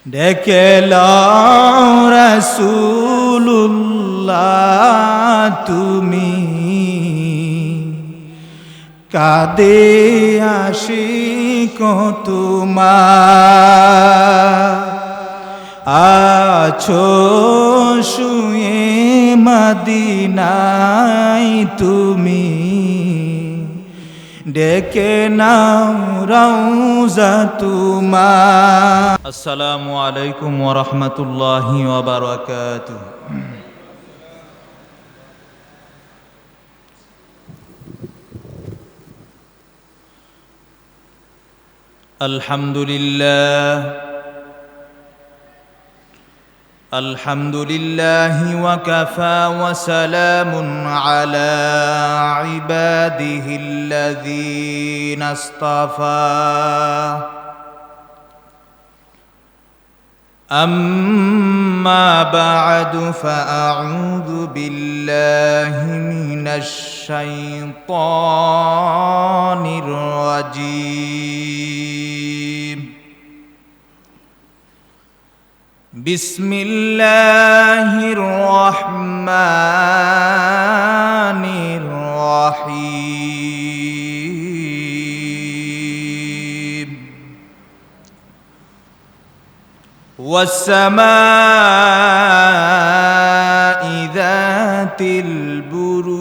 ডেকে লও রাসূলুল্লাহ তুমি, কাঁদে আশিক তোমার। আছো শুয়ে মদিনায় তুমি, ডেকে নাও রওজা তোমার। আসসালামু আলাইকুম ওয়া রাহমাতুল্লাহি ওয়া বারাকাতুহু। আলহামদুলিল্লাহ আলহামদুলিল্লাহি ওয়া কাফা ওয়া সালামুন আলা ইবাদিহিল্লাযীনা ইসতাফা। আম্মা বা'দু ফাআউযু বিল্লাহি মিনাশ শাইতানির রাজীম। বিসমিল্লাহির রহমানির রহিম। ওয়াস-সামাই যাতিল বুরুজ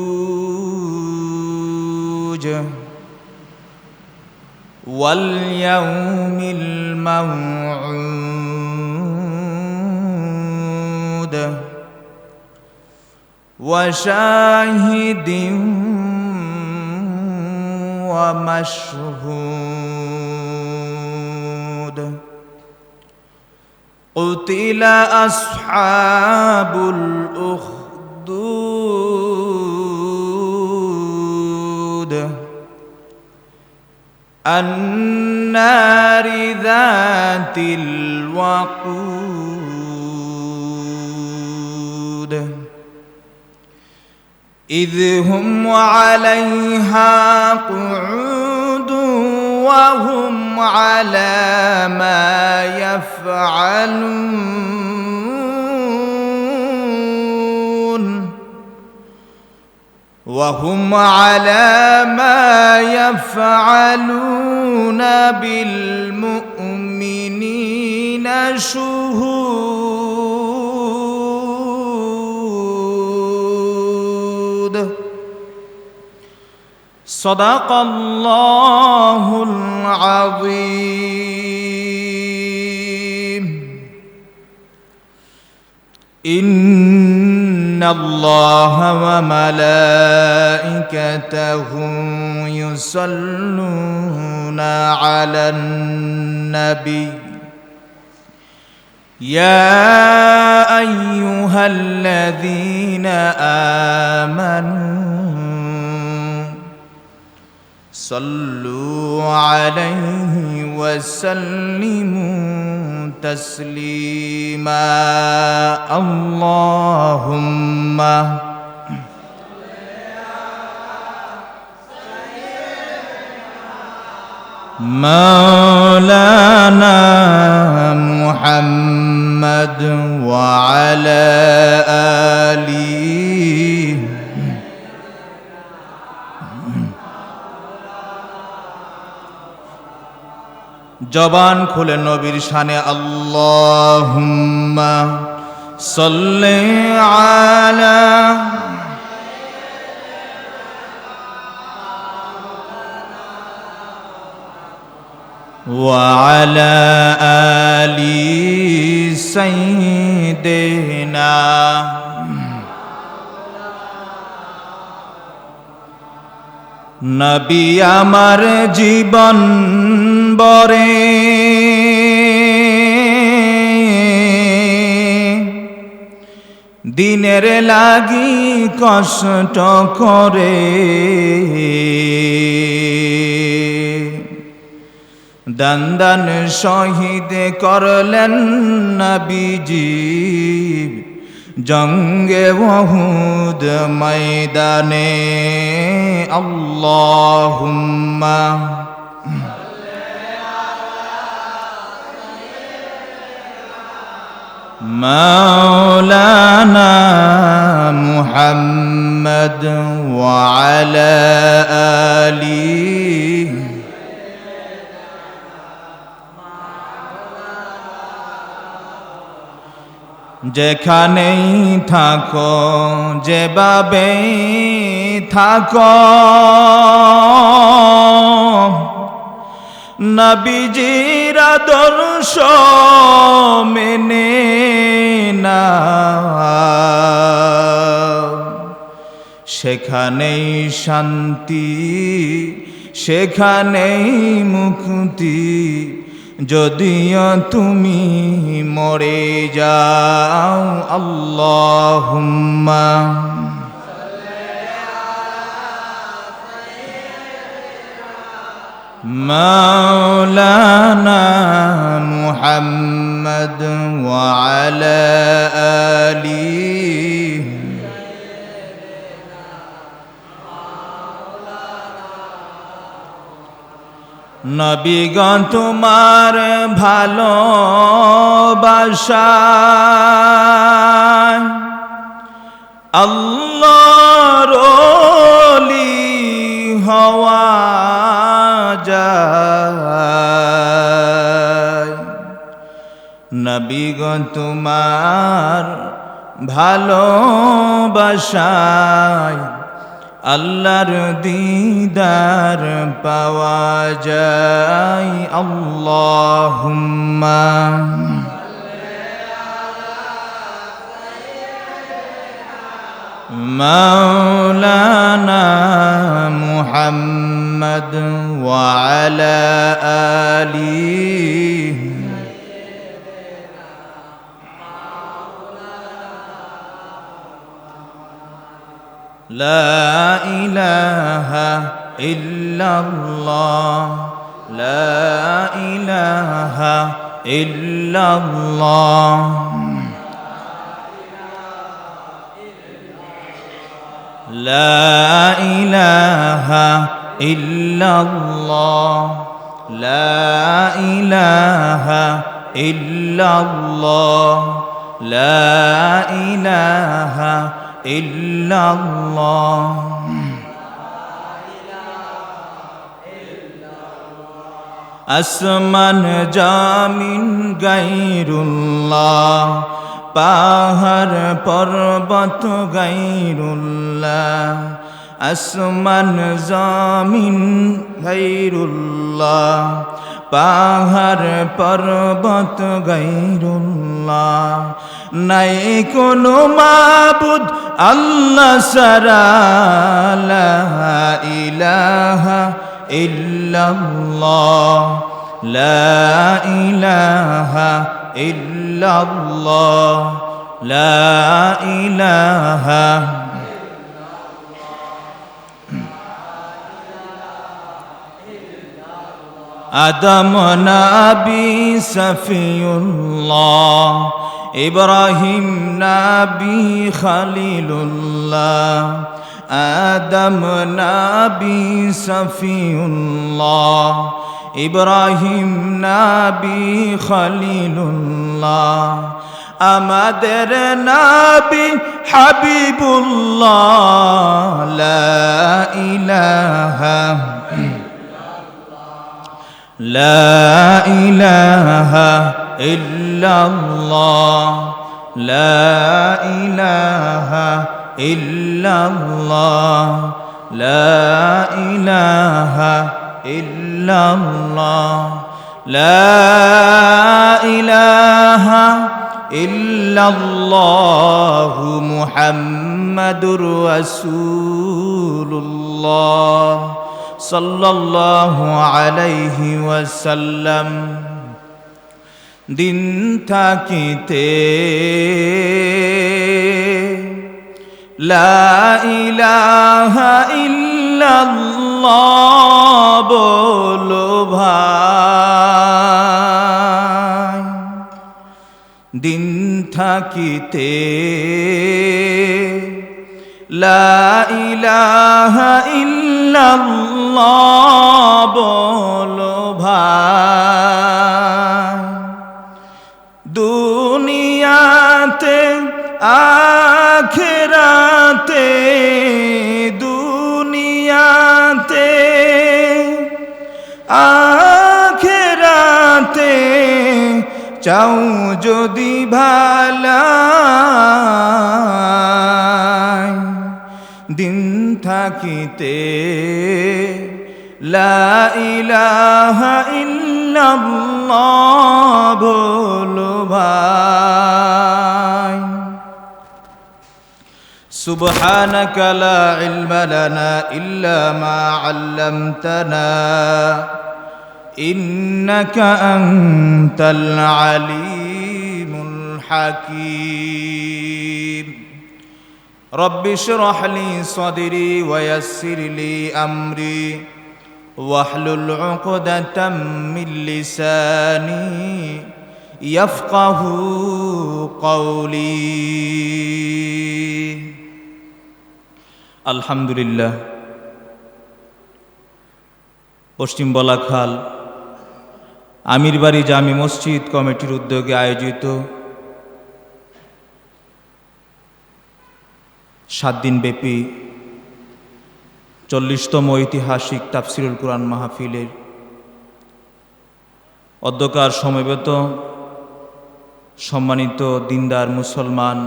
ওয়াল ইয়াউমিল মাউউদ ওয়া শাহিদিন ওয়া মাশহুদ। কুতিলা আসহাবুল উখদুদ আন-নারি যাতিল ওয়াকুদ ইয হুম আলাইহা কুউদুন ওয়া হুম আলা মা ইয়াফআলুন وهم على ما يفعلون بالمؤمنين شهود. صدق الله العظيم. إن الله وملائكته يصلون على النبي يا أيها الذين آمنوا صلوا عليه وسلموا تسليما. اللهم مولانا محمد وعلى آله জবান খুলে নবীর শানে আল্লাহুম্মা সাল্লি আলা ওয়া আলা আলি সাইয়্যিদিনা। নবী আমার জীবন বরে দিনের লাগি কষ্ট করে, দান দান শহীদ করলেন নবীজি জঙ্গে উহুদ ময়দানে। আল্লাহুম্মা مولانا محمد وعلى آله যেখানেই থাকো যেভাবেই থাকো নবীজির আদর্শ মেনে নাও সেখানেই শান্তি সেখানেই মুক্তি যদিও তুমি মরে যাও আল্লাহুম্মা مولانا محمد وعلى آله নবীগণ তোমার ভালোবাসায় আল্লাহর ওলি হওয়া যায় নবীগণ তোমার ভালোবাসায় আল্লাহর দিদার পাওয়া যায় আল্লাহুম্মা مولانا محمد وعلى آله لا إله إلا الله لا إله إلا الله لا إله إلا الله لا إله إلا الله لا إله إلا الله আসমান জামিন গায়রুল্লাহ পাহাড় পর্বত গায়রুল্লাহ আসমান জামিন গায়রুল্লাহ পাহাড় পর্বত গায়রুল্লাহ নাই কোনো মাবুদ আল্লাহ ছাড়া লা ইলাহা ইল্লাল্লাহ লা ইলাহা ইল্লাল্লাহ লা ইলাহা আদম নবী সফিউল্লাহ ইব্রাহিম নবী খলিলুল্লাহ আদম নবী সফিউল্লাহ ইব্রাহিম নবী খলিলুল্লাহ আমাদের নবী হাবিবুল্লাহ লা ইলাহা لا إله إلا الله لا إله إلا الله لا إله إلا الله لا إله إلا الله محمد رسول الله সাল্লাল্লাহু আলাইহি ওয়াসাল্লাম দিন থাকিতে লা ইলাহা ইল্লাল্লাহ বলো ভাই দিন থাকিতে লা ইলাহা ইল্লাল্লাহ বলো ভাই দুনিয়া আখিরাতে দুনিয়াতে আখিরাতে চাও যদি ভালাই দিন থাকিতে লা ইলাহা ইল্লাল্লাহ বলো ভাই। সুবহানাকা লা ইলমা লানা ইল্লা মা আল্লামতানা ইন্নাকা আনতাল আলিমুল হাকীম। রব্বি ইশরাহ লি সাদরি ওয়া ইয়াসসির লি আমরি ওয়াহলুল উকদাতাম মিন লিসানি ইয়াফকাহু কওলি। আলহামদুলিল্লাহ, পশ্চিম বলাখাল আমিরবাড়ি জামি মসজিদ কমিটির উদ্যোগে আয়োজিত 7 দিনব্যাপী 40তম ঐতিহাসিক তাফসিরুল কুরআন মাহফিলের অধ্যকার সমবেত সম্মানিত দিনদার মুসলমান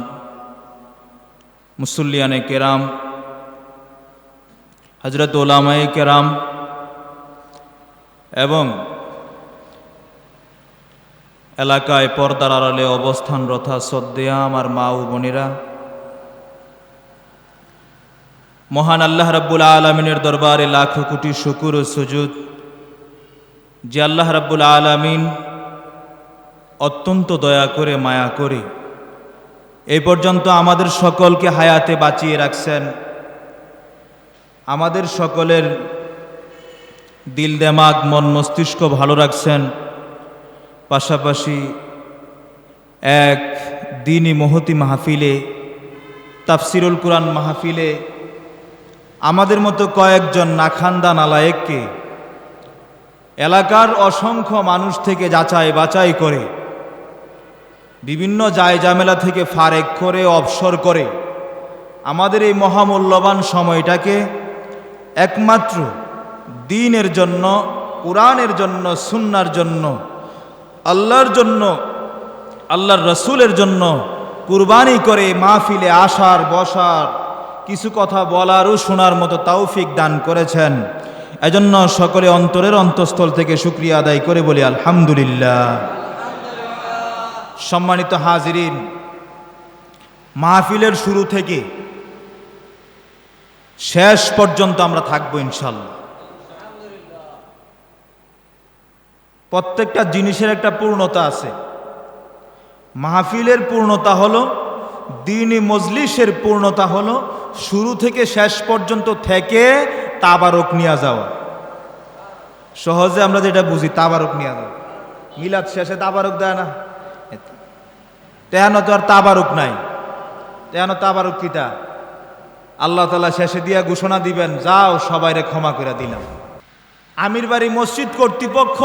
মুসল্লিয়ানে কেরাম, হযরত উলামায়ে কেরাম এবং এলাকায় পর্দার আড়ালে অবস্থানরত শ্রদ্ধেয়া আমার মা ও বোনেরা, মহান আল্লাহ রাব্বুল আলামিনের দরবারে লাখো কোটি শুকর ও সুজুদ যে আল্লাহ রাব্বুল আলামিন অত্যন্ত দয়া করে মায়া করে এই পর্যন্ত আমাদের সকলকে হায়াতে বাঁচিয়ে রাখছেন, আমাদের সকলের দিল দেমাগ মন মস্তিষ্ক ভালো রাখছেন, পাশাপাশি এক দ্বীনি মহতি মাহফিলে তাফসিরুল কুরআন মাহফিলে আমাদের মতো কয়েকজন নাখান্দা নালায়েককে এলাকার অসংখ্য মানুষ থেকে যাচাই বাছাই করে বিভিন্ন জায়জামেলা থেকে ফারেক করে অবসর করে আমাদের এই মহামূল্যবান সময়টাকে একমাত্র দ্বীনের জন্য, কুরআনের জন্য, সুন্নাহর জন্য, আল্লাহর জন্য, আল্লাহর রাসূলের জন্য কুরবানি করে মাহফিলে আসার বসার কিছু কথা বলার ও শোনার মতো তৌফিক দান করেছেন। এজন্য সকলে অন্তরের অন্তঃস্থল থেকে শুকরিয়া আদায় করে বলি আলহামদুলিল্লাহ। সম্মানিত হাজিরিন, মাহফিলের শুরু থেকে শেষ পর্যন্ত আমরা থাকবো ইনশাআল্লাহ। প্রত্যেকটা জিনিসের একটা পূর্ণতা আছে। মাহফিলের পূর্ণতা হলো, দ্বীনি মজলিসের পূর্ণতা হলো শুরু থেকে শেষ পর্যন্ত থেকে তাবারক নিয়ে যাওয়া। সহজে আমরা যেটা বুঝি তাবারক নিয়ে যাওয়া, মিলাদ শেষে তাবারক দেয় না, তেহানো তো আর তাবারক নাই। তেহানো তাবারক কিটা আল্লাহ তাআলা শেষে দিয়া ঘোষণা দিবেন, যাও সবাইরে ক্ষমা করে দিলাম। আমিরবাড়ি মসজিদ কর্তৃপক্ষ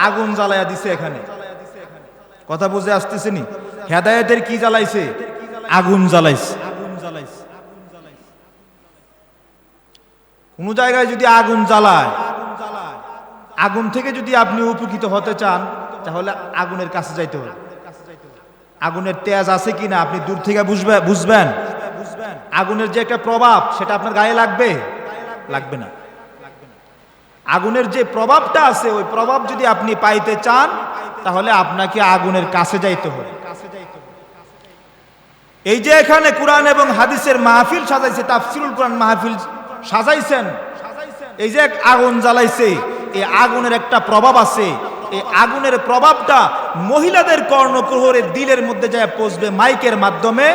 আগুন জ্বালাইয়া দিছে এখানে, কথা বুঝে আসতেছে নি? হেদায়েতের কি জ্বালাইছে? আগুন জ্বালাইছে। কোন জায়গায় যদি আগুন জ্বালায়, আগুন থেকে যদি আপনি উপকৃত হতে চান তাহলে আগুনের কাছে যাইতে হবে। আগুনের তেজ আছে কিনা আপনি দূর থেকে বুঝবেন। আগুনের যে একটা প্রভাব সেটা আপনার গায়ে লাগবে? লাগবে না। আগুনের যে প্রভাবটা আছে ওই প্রভাব যদি আপনি পাইতে চান তাহলে আপনাকে আগুনের কাছে যাইতে হবে। এই যে এখানে কুরআন এবং হাদিসের মাহফিল সাজাইছে, তাফসিরুল কুরআন মাহফিল সাজাইছেন, এই যে আগুন জ্বালাইছে, এই আগুনের একটা প্রভাব আছে। এই আগুনের প্রভাবটা মহিলাদের কর্ণকুহরের দিলের মধ্যে যায় পৌঁছবে মাইকের মাধ্যমে,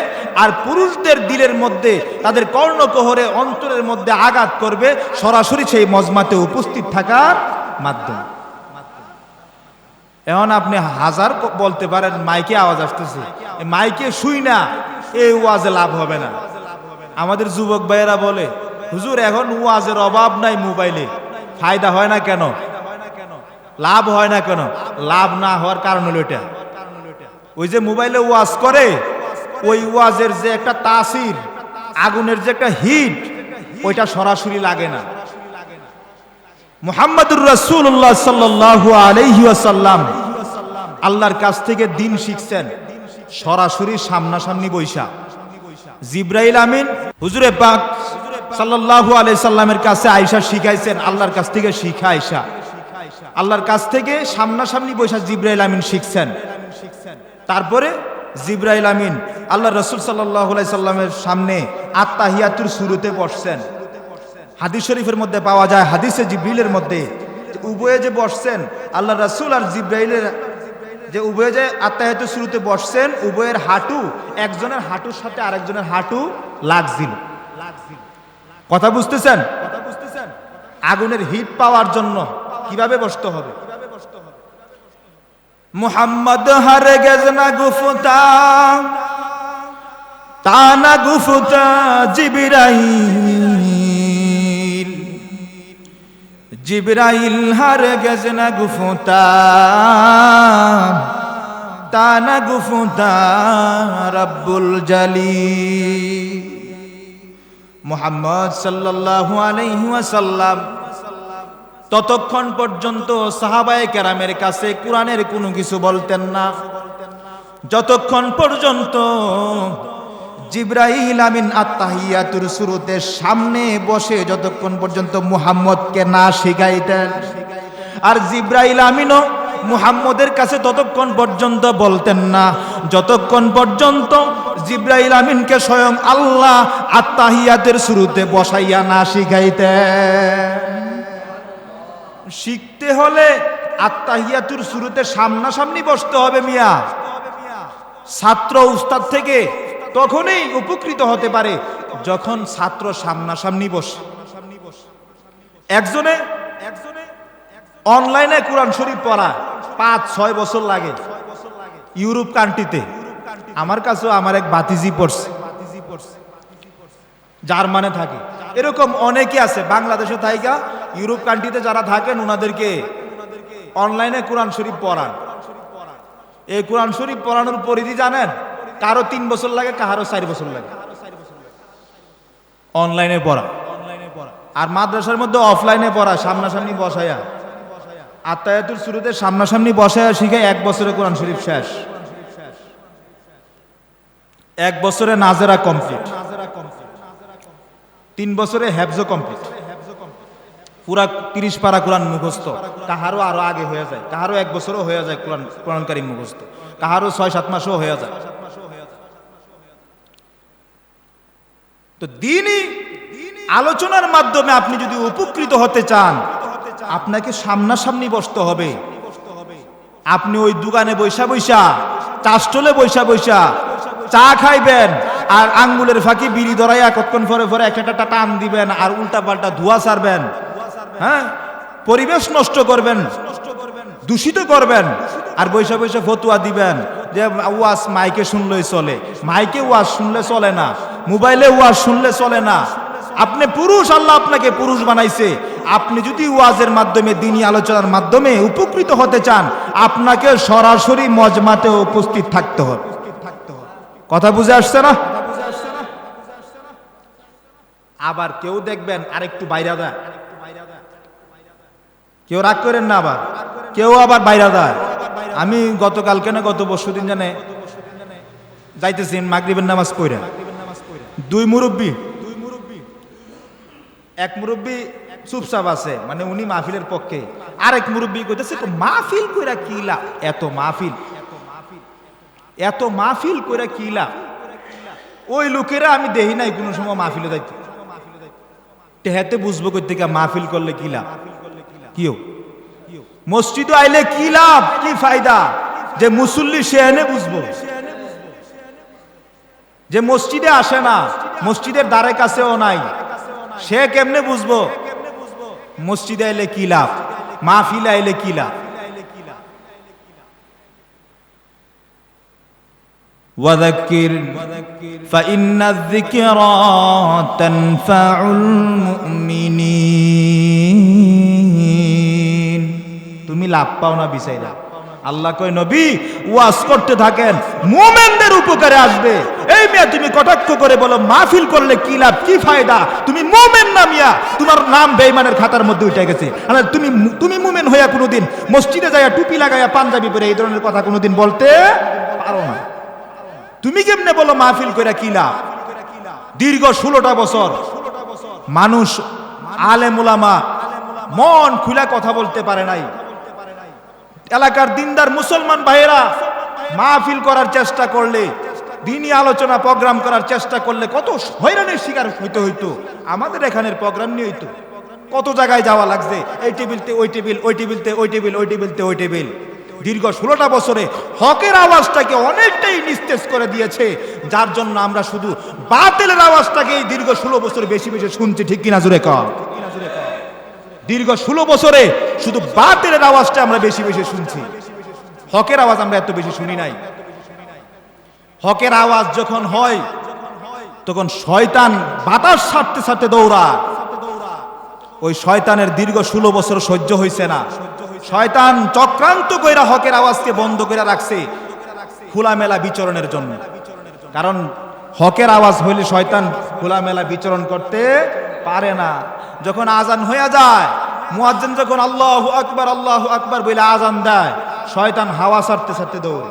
আর পুরুষদের দিলের মধ্যে তাদের কর্ণকুহরে অন্তরের মধ্যে আঘাত করবে সরাসরি সেই মজমাতে উপস্থিত থাকার মাধ্যমে। এখন আপনি হাজার বলতে পারেন মাইকে আওয়াজ আসতেছে, মাইকে শুই না এই ওয়াজে লাভ হবে না। আমাদের যুবক ভাইয়েরা বলে, হুজুর এখন ওয়াজের অভাব নাই, মোবাইলে ফায়দা হয় না কেন, লাভ হয় না কেন? লাভ না হওয়ার কারণ হলো এটা, ওই যে মোবাইলে ওয়াজ করে ওই ওয়াজের যে একটা তাসির, আগুনের যে একটা হিট, ওইটা সরাসরি লাগে না। মুহাম্মদুর রাসূলুল্লাহ সাল্লাল্লাহু আলাইহি ওয়াসাল্লাম আল্লাহর কাছ থেকে দিন শিখছেন সরাসরি সামনাসামনি বৈশা। জিবরাইল আমিন হুজুরে পাক সাল্লাল্লাহু আলাইহি সাল্লামের কাছে আয়েশা শিখাইছেন, আল্লাহর কাছ থেকে শিখা আয়েশা আল্লাহর কাছ থেকে সামনাসামনি বৈশা জিবরাইল আমিন শিখছেন। তারপরে জিবরাইল আমিন আল্লাহ রাসূল সাল্লাল্লাহু আলাইহি সাল্লামের সামনে আত্তাহিয়াতুর শুরুতে বসছেন। হাদিস শরীফের মধ্যে পাওয়া যায়, হাদিসে জিবরিলের মধ্যে উভয়ে যে বসছেন, আল্লাহ রাসূল আর জিবরাইলের যে উভয়ে যে আত্তাহিয়াতুর শুরুতে বসছেন, উভয়ের হাঁটু একজনের হাঁটুর সাথে আরেকজনের হাঁটু লাগছিল। কথা বুঝতেছেন? আগুনের হিট পাওয়ার জন্য কিভাবে বসতে হবে? মুহাম্মদ হারে গেজনা গুফতা তানা গুফতা জিবরাইল, জিবরাইল হারে গেজনা গুফতা তানা গুফতা রব্বুল জালিল। মুহাম্মদ সাল্লাল্লাহু আলাইহি ওয়াসাল্লাম ততক্ষণ পর্যন্ত সাহাবায়ে কেরামের কাছে কোরআনের কোনো কিছু বলতেন না, যতক্ষণ পর্যন্ত জিবরাইল আমিন আত্তাহিয়াতুর শুরুতে সামনে বসে যতক্ষণ পর্যন্ত মুহাম্মদকে না শিখাইতেন। আর জিবরাইল আমিনও মুহাম্মদের কাছে ততক্ষণ পর্যন্ত বলতেন না যতক্ষণ পর্যন্ত জিবরাইল আমিনকে স্বয়ং আল্লাহ আত্তাহিয়াতের শুরুতে বসাইয়া না শিখাইতেন। শিখতে হলে আত্তাহিয়াতুর শুরুতে সামনাসামনি বসতে হবে মিয়া। ছাত্র উস্তাদ থেকে তখনই উপকৃত হতে পারে যখন ছাত্র সামনাসামনি বসে। একজনে অনলাইনে কোরআন শরীফ পড়া 5-6 বছর লাগে ইউরোপ কান্ট্রিতে। আমার কাছেও আমার এক বাতিজি পড়ছে, জার্মানে থাকে। এরকম অনেকে আছে বাংলাদেশে থাইকা ইউরোপ কান্ট্রিতে যারা থাকেন ওনাদেরকে অনলাইনে কোরআন শরীফ পড়ান। এই কোরআন শরীফ পড়ানোর পরিধি জানেন? কারো 3 বছর লাগে, কারো 4 বছর লাগে অনলাইনে পড়া। আর মাদ্রাসার মধ্যে অফলাইনে পড়া, সামনাসামনি বসায়া আত্তাহিয়াতুর শুরুতে সামনাসামনি বসায়া শিখে 1 বছরে কোরআন শরীফ শেষ, 1 বছরে নাজেরা কমপ্লিট, 3 বছরে হেফজ কমপ্লিট, পুরা 30 পারা কোরআন মুখস্থ। কাহারও আরো আগে হয়ে যায়, কাহারও 1 বছরও হয়ে যায় কোরআন কারীম মুখস্থ, কাহারও 6-7 মাসও হয়ে যায়। তো দ্বীনি আলোচনার মাধ্যমে আপনি যদি উপকৃত হতে চান, আপনাকে সামনাসামনি বসতে হবে। আপনি ওই দোকানে বৈশা বৈশা, চাষটলে বৈশা বৈশা চা খাইবেন আর আঙ্গুলের ফাঁকি বিড়ি ধরাইয়া কতক্ষণ পরে পরে একটা টান দিবেন আর উল্টা পাল্টা ধোঁয়া ছাড়বেন, হ্যাঁ, পরিবেশ নষ্ট করবেন, দূষিত করবেন। আর বৈশা বৈশা ফতুয়া দিবেন যে ওয়াজ মাইকে শুনলেই চলে। মাইকে ওয়াজ শুনলে চলে না, মোবাইলে ওয়াজ শুনলে চলে না। আপনি পুরুষ, আল্লাহ আপনাকে পুরুষ বানাইছে। আপনি যদি ওয়াজের মাধ্যমে, দ্বীনি আলোচনার মাধ্যমে উপকৃত হতে চান, আপনাকে সরাসরি মজমাতে উপস্থিত থাকতে হবে। কথা বুঝে আসছে না? আবার কেউ দেখবেন আরেকটু বাইরে দেয়, কেউ রাগ করেন না, আবার কেউ আবার বাইরে দেয়। আমি গতকালকে না গত পরশুদিন জানে যাইতেছি মাগরিবের নামাজ পড়ে, 2 মুরব্বী, এক মুরব্বী চুপচাপ আছে, মানে উনি মাহফিলের পক্ষে। আরেক মুরব্বী কইতেছে মাহফিল কইরা কি লাভ, এত মাহফিল কইরা কি লাভ। ওই লোকেরা আমি দেখি নাই কোনো সময় মাহফিলে যাইতে। টেহাতে বুঝবো কই থেকে মাহফিল করলে কি লাভ, কিও মসজিদে আইলে কি লাভ, কি ফায়দা, যে মুসল্লি সে এনে বুঝবো। যে মসজিদে আসে না, মসজিদের দ্বারে কাছেও নাই, সে কেমনে বুঝবো মসজিদে আইলে কি লাভ, মাহফিলে আইলে কি লাভ। ওয়াযাক্কির ফাইন্নায যিকরা তানফাউল মুমিনিন। তুমি লাভ পাও না বিচাইরা, আল্লাহ কয় নবী ওয়াজ করতে থাকেন, মুমিনদের উপকারে আসবে। এই মিয়া তুমি কটাক্ষ করে বলো মাহফিল করলে কি লাভ কি ফায়দা, তুমি মুমিন না মিয়া, তোমার নাম বেঈমানের খাতার মধ্যে উঠে গেছে। আর তুমি মুমিন হইয়া কোনোদিন মসজিদে যাইয়া টুপি লাগাইয়া পাঞ্জাবি পরে এই ধরনের কথা কোনোদিন বলতে পারো না। তুমি কেমনে বলো মাহফিল কইরা কি লাভ? দীর্ঘ 16টা বছর মানুষ আলেম ওলামা মন খুলে কথা বলতে পারে নাই। এলাকার দিনদার মুসলমান ভাইয়েরা মাহফিল করার চেষ্টা করলে, দিনী আলোচনা প্রোগ্রাম করার চেষ্টা করলে কত হয়রানির শিকার হইতে হইতো। আমাদের এখানের প্রোগ্রাম নিয়ে হইতো, কত জায়গায় যাওয়া লাগছে, এই টেবিলতে ওই টেবিল, ওই টেবিলতে ওই টেবিল, ওই টেবিলতে ওই টেবিল। দীর্ঘ 16টা বছরে হকের আওয়াজটাকে অনেকটাই নিস্তেজ করে দিয়েছে, যার জন্য আমরা শুধু বাতিলের আওয়াজটাকে এই দীর্ঘ 16 বছর বেশি বেশি শুনছি। ঠিক কিনা জোরে কর? দীর্ঘ 16 বছরে শুধু বাতিলের আওয়াজটা আমরা বেশি বেশি শুনছি, হকের আওয়াজ আমরা এত বেশি শুনি নাই। হকের আওয়াজ যখন হয় তখন শয়তান বাতাস ছাড়তে ছাড়তে দৌড়ায়। ওই শয়তানের দীর্ঘ 16 বছর সহ্য হইছে না, শয়তান চক্রান্ত কইরা হকের আওয়াজকে বন্ধ করে রাখছে খোলামেলা বিচরণের জন্য। কারণ হকের আওয়াজ হইলে শয়তান খোলামেলা বিচরণ করতে পারে না। যখন আজান হইয়া যায়, মুয়াজ্জিন যখন আল্লাহু আকবার বলে আজান দেয়, শয়তান হাওয়া ছাড়তে ছাড়তে দৌড়ে।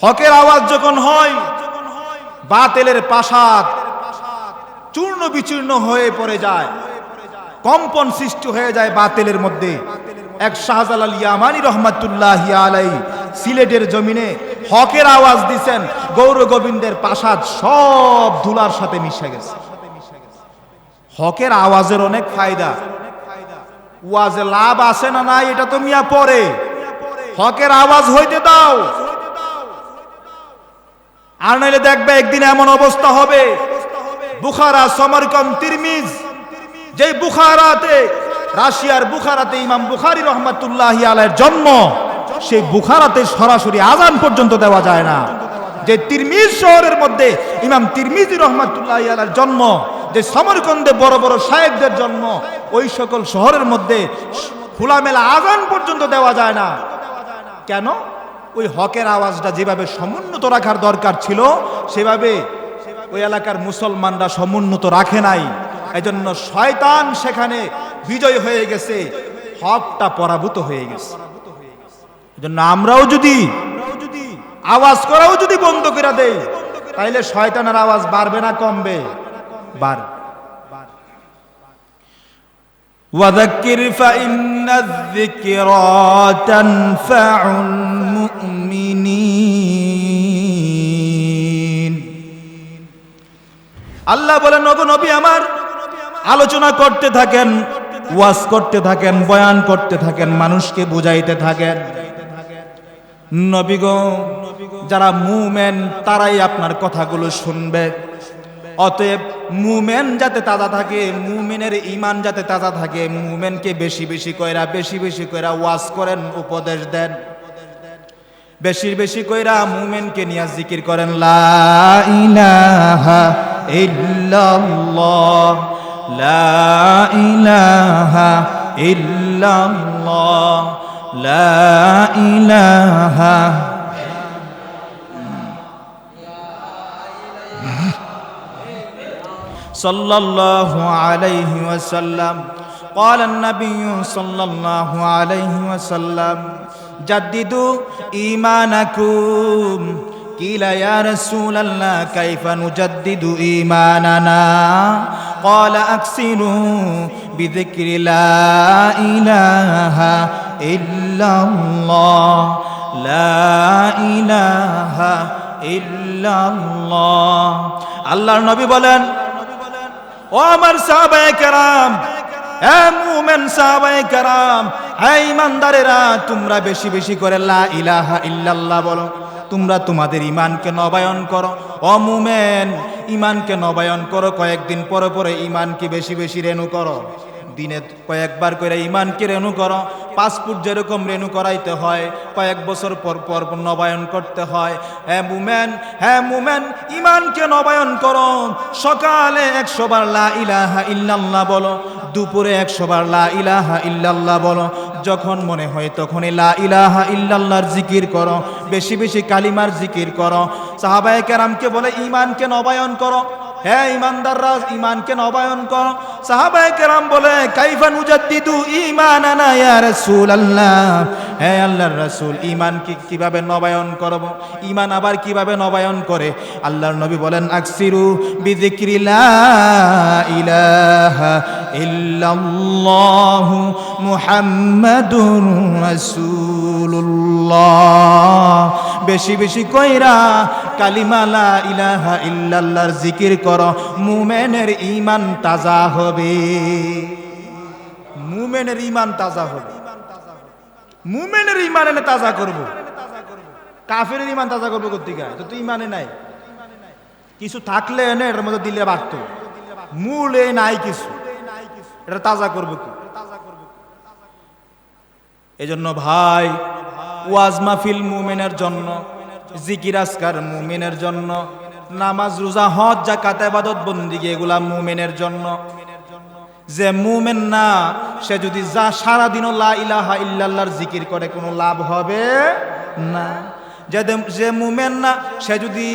হকের আওয়াজ যখন হয়, বাতিলের প্রাসাদ চূর্ণ বিচূর্ণ হয়ে পড়ে যায়, কম্পন সৃষ্টি হয়ে যায় বাতিলের মধ্যে। এক শাহজালাল ইয়ামানি রহমাতুল্লাহি আলাইহি সিলেটের জমিনে হকের আওয়াজ দিছেন, গৌর গোবিন্দের প্রাসাদ সব ধুলার সাথে মিশে গেছে। হকের আওয়াজের অনেক ফায়দা, ওয়াজে লাভ আছে না নাই এটা তো মিয়া পরে, হকের আওয়াজ হইতে দাও। আর নাইলে দেখবে একদিন এমন অবস্থা হবে, বুখারা, সমরকন্দ, তিরমিজ, যেই বুখারাতে, রাশিয়ার বুখারাতে ইমাম বুখারী রহমাতুল্লাহি আলাইহির জন্ম, সেই বুখারাতে সরাসরি আজান পর্যন্ত দেওয়া যায় না। যে তিরমিজ শহরের মধ্যে ইমাম তিরমিজি রহমাতুল্লাহি আলাইহির জন্ম, যে সমরকন্দে বড় বড় শায়েখদের জন্ম, ওই সকল শহরের মধ্যে খোলামেলা আজান পর্যন্ত দেওয়া যায় না। কেন? ওই হকের আওয়াজটা যেভাবে সমুন্নত রাখার দরকার ছিল, সেভাবে ওই এলাকার মুসলমানরা সমুন্নত রাখে নাই। এজন্য শয়তান সেখানে বিজয় হয়ে গেছে, হকটা পরাভূত হয়ে গেছে। এজন্য আমরাও যদি আওয়াজ করাও যদি বন্ধ করে দেই, তাইলে শয়তানের আওয়াজ বাড়বে না কমবে? বাড়বে। ওয়াযাক্কির ফাইন্নায-যিকরা তানফাউল মুমিনিন। আল্লাহ বলেন, ওগো নবী আমার, আলোচনা করতে থাকেন, ওয়াজ করতে থাকেন, বয়ান করতে থাকেন, মানুষকে বুঝাইতে থাকেন। নবী গো, যারা মুমিন তারাই আপনার কথাগুলো শুনবে। অতএব মুমিন যাতে তাজা থাকে, মুমিনের ঈমান যাতে তাজা থাকে, মুমিনকে বেশি বেশি কইরা ওয়াজ করেন, উপদেশ দেন। বেশি বেশি কইরা মুমিনকে নিয়ে জিকির করেন, লা ইলাহা ইল্লাল্লাহ, লা ইলাহা ইল্লাল্লাহ, লা ইলাহা। সাল্লাল্লাহু আলাইহি ওয়াসাল্লাম। قال النبي صلى الله عليه وسلم جددوا إيمانكم قيل يا رسول الله كيف نجدد إيماننا قال أكثروا بذكر لا إله إلا الله لا إله إلا الله। আল্লাহর নবী বলেন, ও আমার সাহাবায়ে কেরাম, হে মুমিন সাহাবায়ে কেরাম, হে ঈমানদারেরা, তোমরা বেশি বেশি করে লা ইলাহা ইল্লাল্লাহ বলো, তোমরা তোমাদের ঈমানকে নবায়ন করো। ও মুমিন, ঈমানকে নবায়ন করো, কয়েকদিন পরে পরে ঈমানকে বেশি বেশি রেণু করো, দিনে কয়েকবার করে ঈমানকে রেণু করো। পাসপোর্ট যেরকম রেণু করাইতে হয়, কয়েক বছর পর পর নবায়ন করতে হয়। হে মুমিন, ঈমানকে নবায়ন করো। সকালে 100 বার লা ইলাহা ইল্লাল্লাহ বলো, দুপুরে 100 বার লা ইলাহা ইল্লাল্লাহ বলো, যখন মনে হয় তখন লা ইলাহা ইল্লাল্লাহর জিকির করো, বেশি বেশি কালিমার জিকির করো। সাহাবায়ে কেরামকে বলে ঈমানকে নবায়ন করো, হ্যাঁ ঈমানদাররা ঈমানকে নবায়ন করো। সাহাবায়ে কেরাম বলে কাইফা নুজাদ্দিদু ঈমানানা ইয়া রাসূলুল্লাহ, হ্যাঁ আল্লাহর রাসূল ঈমানকে কিভাবে নবায়ন করব, ঈমান আবার কিভাবে নবায়ন করে? আল্লাহর নবী বলেন আকসিরু বিযিকরি লা ইলাহা ইল্লাল্লাহু মুহাম্মাদুর রাসূলুল্লাহ, বেশি বেশি কইরা কালিমা লা ইলাহা ইল্লাল্লাহর জিকির করো, মুমিনের ঈমান তাজা হবে, মুমিনের ঈমান তাজা হবে। মুমিনের ঈমান এনে তাজা করব, কাফেরের ঈমান তাজা করব কোত্থেকে? তো তো ঈমানে নাই, কিছু থাকলে এনে এর মধ্যে দিলে বাড়তো, মূলে নাই কিছু, এটা তাজা করব কি? এজন্য ভাই ওয়াজ মাহফিল মুমিনের জন্য, জিকির আজকার মুমিনের জন্য, নামাজ রোজা হজ যাকাত ইবাদত বন্দেগী এগুলা মুমিনের জন্য। যে মুমিন না সে যদি যা সারাদিনও লা ইলাহা ইল্লাল্লাহর জিকির করে কোনো লাভ হবে না। যে মুমিন না সে যদি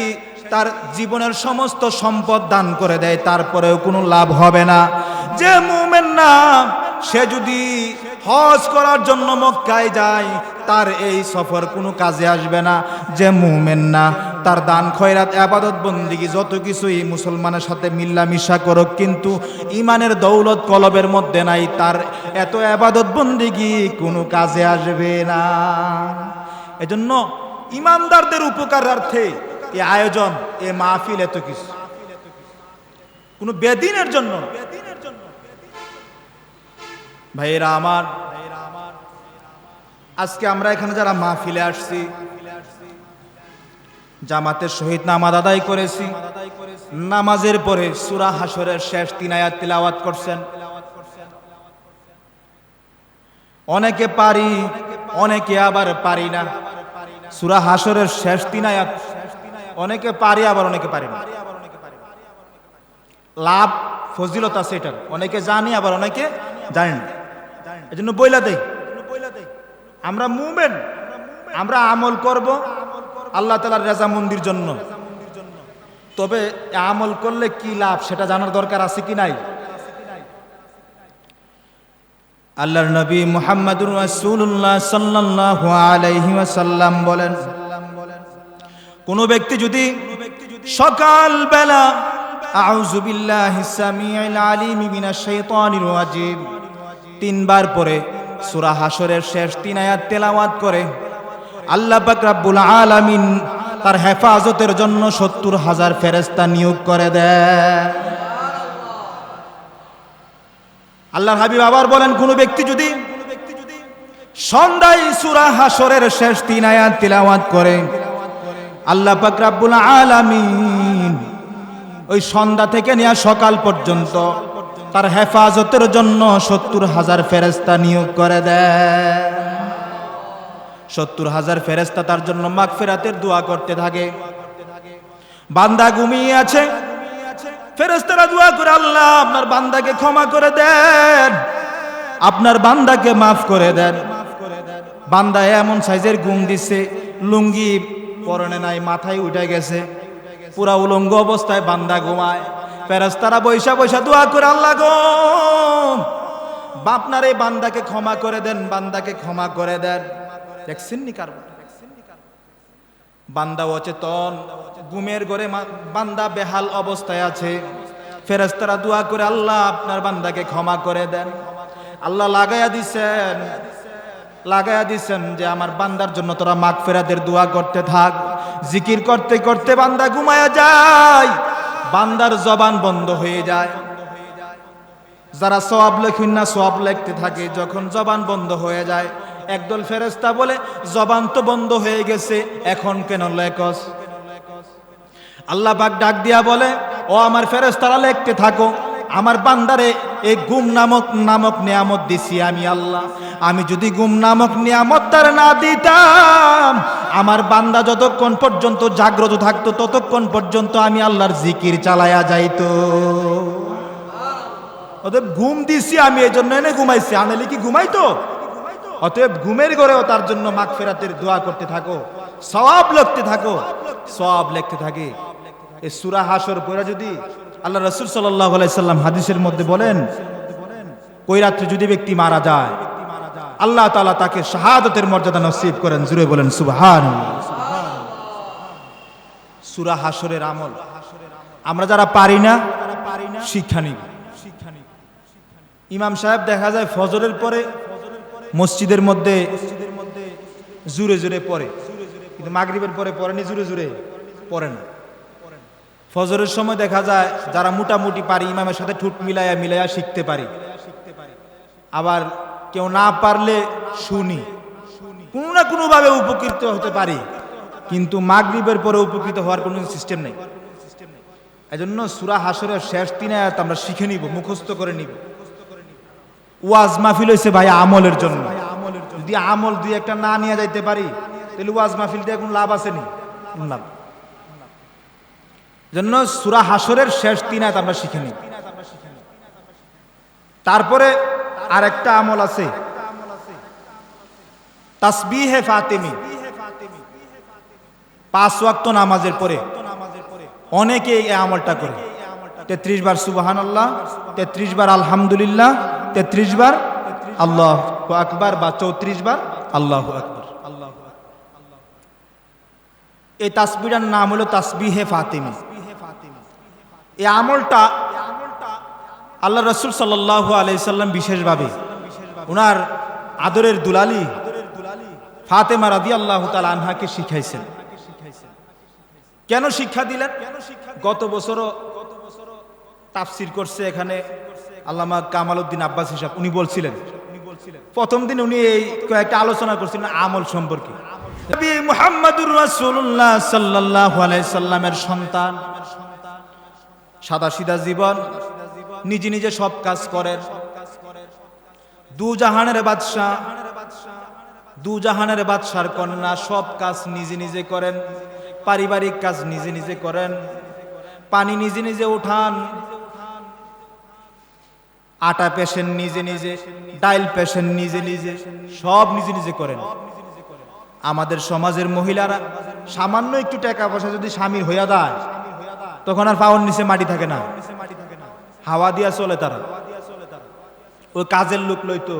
তার জীবনের সমস্ত সম্পদ দান করে দেয় তারপরেও কোনো লাভ হবে না। যে মুমিন না সে যদি হজ করার জন্য মক্কায় যায় তার এই সফর কোনো কাজে আসবে না। যে মুমিন না তার দান খয়রাত ইবাদত বন্দেগী যত কিছুই মুসলমানের সাথে মিল্লামিশা করুক, কিন্তু ইমানের দৌলত কলবের মধ্যে নাই, তার এত ইবাদত বন্দেগী কোনো কাজে আসবে না। এজন্য ইমানদারদের উপকারার্থে এই আয়োজন, এই মাহফিল, এত কিছু কোনো বেদিনের জন্য। ভাইরা আমার, আজকে আমরা এখানে যারা মাহফিলে আসছি, জামাতের সহিত নামাজ আদায় করেছি, নামাজের পরে সূরা হাসরের শেষ 3 আয়াত তিলাওয়াত করছেন। অনেকে পারি, অনেকে আবার পারি না। সূরা হাসরের শেষ 3 আয়াত অনেকে পারি, আবার অনেকে পারি না। লাভ ফজিলত আছে এটার, অনেকে জানি আবার অনেকে জানি না। এজন্য বইলা দেই, আমরা মুমিন, আমরা আমল করব আল্লাহ তাআলার রাজামন্দির জন্য। তবে আমল করলে কি লাভ সেটা জানার দরকার আছে কি নাই? আল্লাহর নবী মুহাম্মদুর রাসূলুল্লাহ সাল্লাল্লাহু আলাইহি ওয়াসাল্লাম বলেন, কোন ব্যক্তি যদি সকাল বেলা আউযু বিল্লাহিস সামিউল আলিম মিনাশ শাইতানির রাজিম 3 বার পরে সূরা হাসরের শেষ 3 আয়াত তেলাওয়াত করে, আল্লাহ পাক রব্বুল আলামিন তার হেফাজতের জন্য 70,000 ফেরেশতা নিয়োগ করে দেয়। আল্লাহর হাবিব আবার বলেন, কোন ব্যক্তি যদি সন্ধ্যায় সূরা হাসরের শেষ 3 আয়াত তেলাওয়াত করে, আল্লাহ পাক রব্বুল আলামিন ওই সন্ধ্যা থেকে নিয়ে সকাল পর্যন্ত তার হেফাজতের জন্য 70,000 ফেরেশতা নিয়োগ করে দেয়। 70,000 ফেরেশতা তার জন্য মাগফিরাতের দোয়া করতে থাকে। বান্দা ঘুমিয়ে আছে, ফেরেশতারা দোয়া করে, আল্লাহ আপনার বান্দাকে ক্ষমা করে দেন, আপনার বান্দাকে মাফ করে দেন। বান্দা এমন সাইজের ঘুম দিছে, লুঙ্গি পরনে নাই, মাথায় উঠে গেছে, পুরা উলঙ্গ অবস্থায় বান্দা ঘুমায়। ফেরেশতারা বৈশা বৈশা দোয়া করে, আল্লাহ গো আপনার এই বান্দাকে ক্ষমা করে দেন, বান্দাকে ক্ষমা করে দেন। দেখছেন নি কারবার? বান্দা অচেতন, ঘুমের ঘরে বান্দা বেহাল অবস্থায় আছে। ফেরেশতারা দোয়া করে, আল্লাহ আপনার বান্দাকে ক্ষমা করে দেন। আল্লাহ লাগায়া দিছেন যে আমার বান্দার জন্য তোরা মাগফিরাতের দোয়া করতে থাক। জিকির করতে করতে বান্দা ঘুমায়া যায়, বান্দার জবান বন্ধ হয়ে যায়। যারা সওয়াব লেখেন না সওয়াব লিখতে থাকে, যখন জবান বন্ধ হয়ে যায়, একদল ফেরেশতা বলে, জবান তো বন্ধ হয়ে গেছে, এখন কেন লেখস? আল্লাহ পাক ডাক দিয়া বলে, ও আমার ফেরেশতারা লিখতে থাকো, আমার বান্দারে এই গুম নামক নিয়ামত দিছি আমি আল্লাহ। আমি যদি গুম নামক নিয়ামত তার না দিতাম, আমার বান্দা যতক্ষণ পর্যন্ত জাগ্রত থাকতো ততক্ষণ পর্যন্ত আমি আল্লাহর জিকির চালায়া যাইতো। ওদের ঘুম দিছি আমি, এই জন্য এনে ঘুমাইছি, আনেলে কি ঘুমাইতো? অতএব ঘুমের ঘরেও তার জন্য মাগফিরাতের দোয়া করতে থাকো, সওয়াব লিখতে থাকো, সওয়াব লিখতে থাকে। এই সূরা হাসর পড়া যদি আল্লাহ রাসূল সাল্লাল্লাহু আলাইহি সাল্লাম হাদিসের মধ্যে বলেন, ওই রাত্রে যদি ব্যক্তি মারা যায় আল্লাহ তাআলা তাকে শাহাদাতের মর্যাদা নসিব করেন। জোরে বলেন সুবহানাল্লাহ। সূরা হাসরের আমল আমরা যারা পারি না শিক্ষা নিব। ইমাম সাহেব দেখা যায় ফজরের পরে মসজিদের মধ্যে জুরে জুরে পড়ে, কিন্তু মাগরিবের পরে পড়েনি, জুরে জুরে পড়ে না। ফজরের সময় দেখা যায় যারা মোটামুটি পারি ইমামের সাথে ঠোঁট মিলাইয়া মিলাইয়া শিখতে পারি, আবার কেউ না পারলে শুনি, কোনো না কোনো ভাবে উপকৃত হতে পারি, কিন্তু মাগরিবের পরে উপকৃত হওয়ার কোনো সিস্টেম নেই। এজন্য সূরা হাসরের শেষ 3 আয়াত আমরা শিখে নিব, মুখস্থ করে নিব। ওয়াজ মাহফিল হইছে ভাই আমলের জন্য। যদি আমল দুই একটা না নিয়ে যাইতে পারি তাহলে ওয়াজ মাহফিল দিয়ে কোনো লাভ আছে নি? লাভ। জন্য সূরা হাসরের শেষ 3 আয়াত আমরা শিখে নিব। তারপরে আরেকটা আমল আছে, তাসবিহে ফাতিমি। 5 ওয়াক্ত নামাজের পরে অনেকে এই আমলটা করে। 33 বার সুবহানাল্লাহ, 33 বার আলহামদুলিল্লাহ, 33 বার আল্লাহু আকবার বা 34 বার আল্লাহু আকবার। এই তাসবিহটার নাম হলো তাসবিহে ফাতিমি। এই আমলটা আল্লাহ রাসূল সাল্লাল্লাহু আলাইহি সাল্লাম বিশেষভাবে ওনার আদরের দুলালি ফাতেমা রাদিয়াল্লাহু তাআলা আনহাকে শিখাইছেন। কেন শিক্ষা দিলেন? গত বছরও তাফসির করছে এখানে আল্লামা কামাল উদ্দিন আব্বাসী সাহেব, উনি বলছিলেন প্রথম দিন উনি এই কয়েকটা আলোচনা করছিলেন আমল সম্পর্কে। নবী মুহাম্মদুর রাসূলুল্লাহ সাল্লাল্লাহু আলাইহি সাল্লামের সন্তান, সাদাসিধা জীবন, নিজে নিজে সব কাজ করেন, দু জাহানের বাদশা, দু জাহানের বাদশার কন্যা, সব কাজ নিজে নিজে করেন, পারিবারিক কাজ নিজে নিজে করেন, পানি নিজে নিজে উঠান, আটা পেশেন নিজে নিজে, ডাইল পেশেন নিজে নিজে, সব নিজে নিজে করেন। আমাদের সমাজের মহিলারা সামান্য একটু টাকা পয়সা যদি স্বামীর হইয়া দেয় তখন আর পাওয়ার নিচে মাটি থাকে না, হাওয়া দিয়া চলে তারা। ওই কাজের লোক লইতো,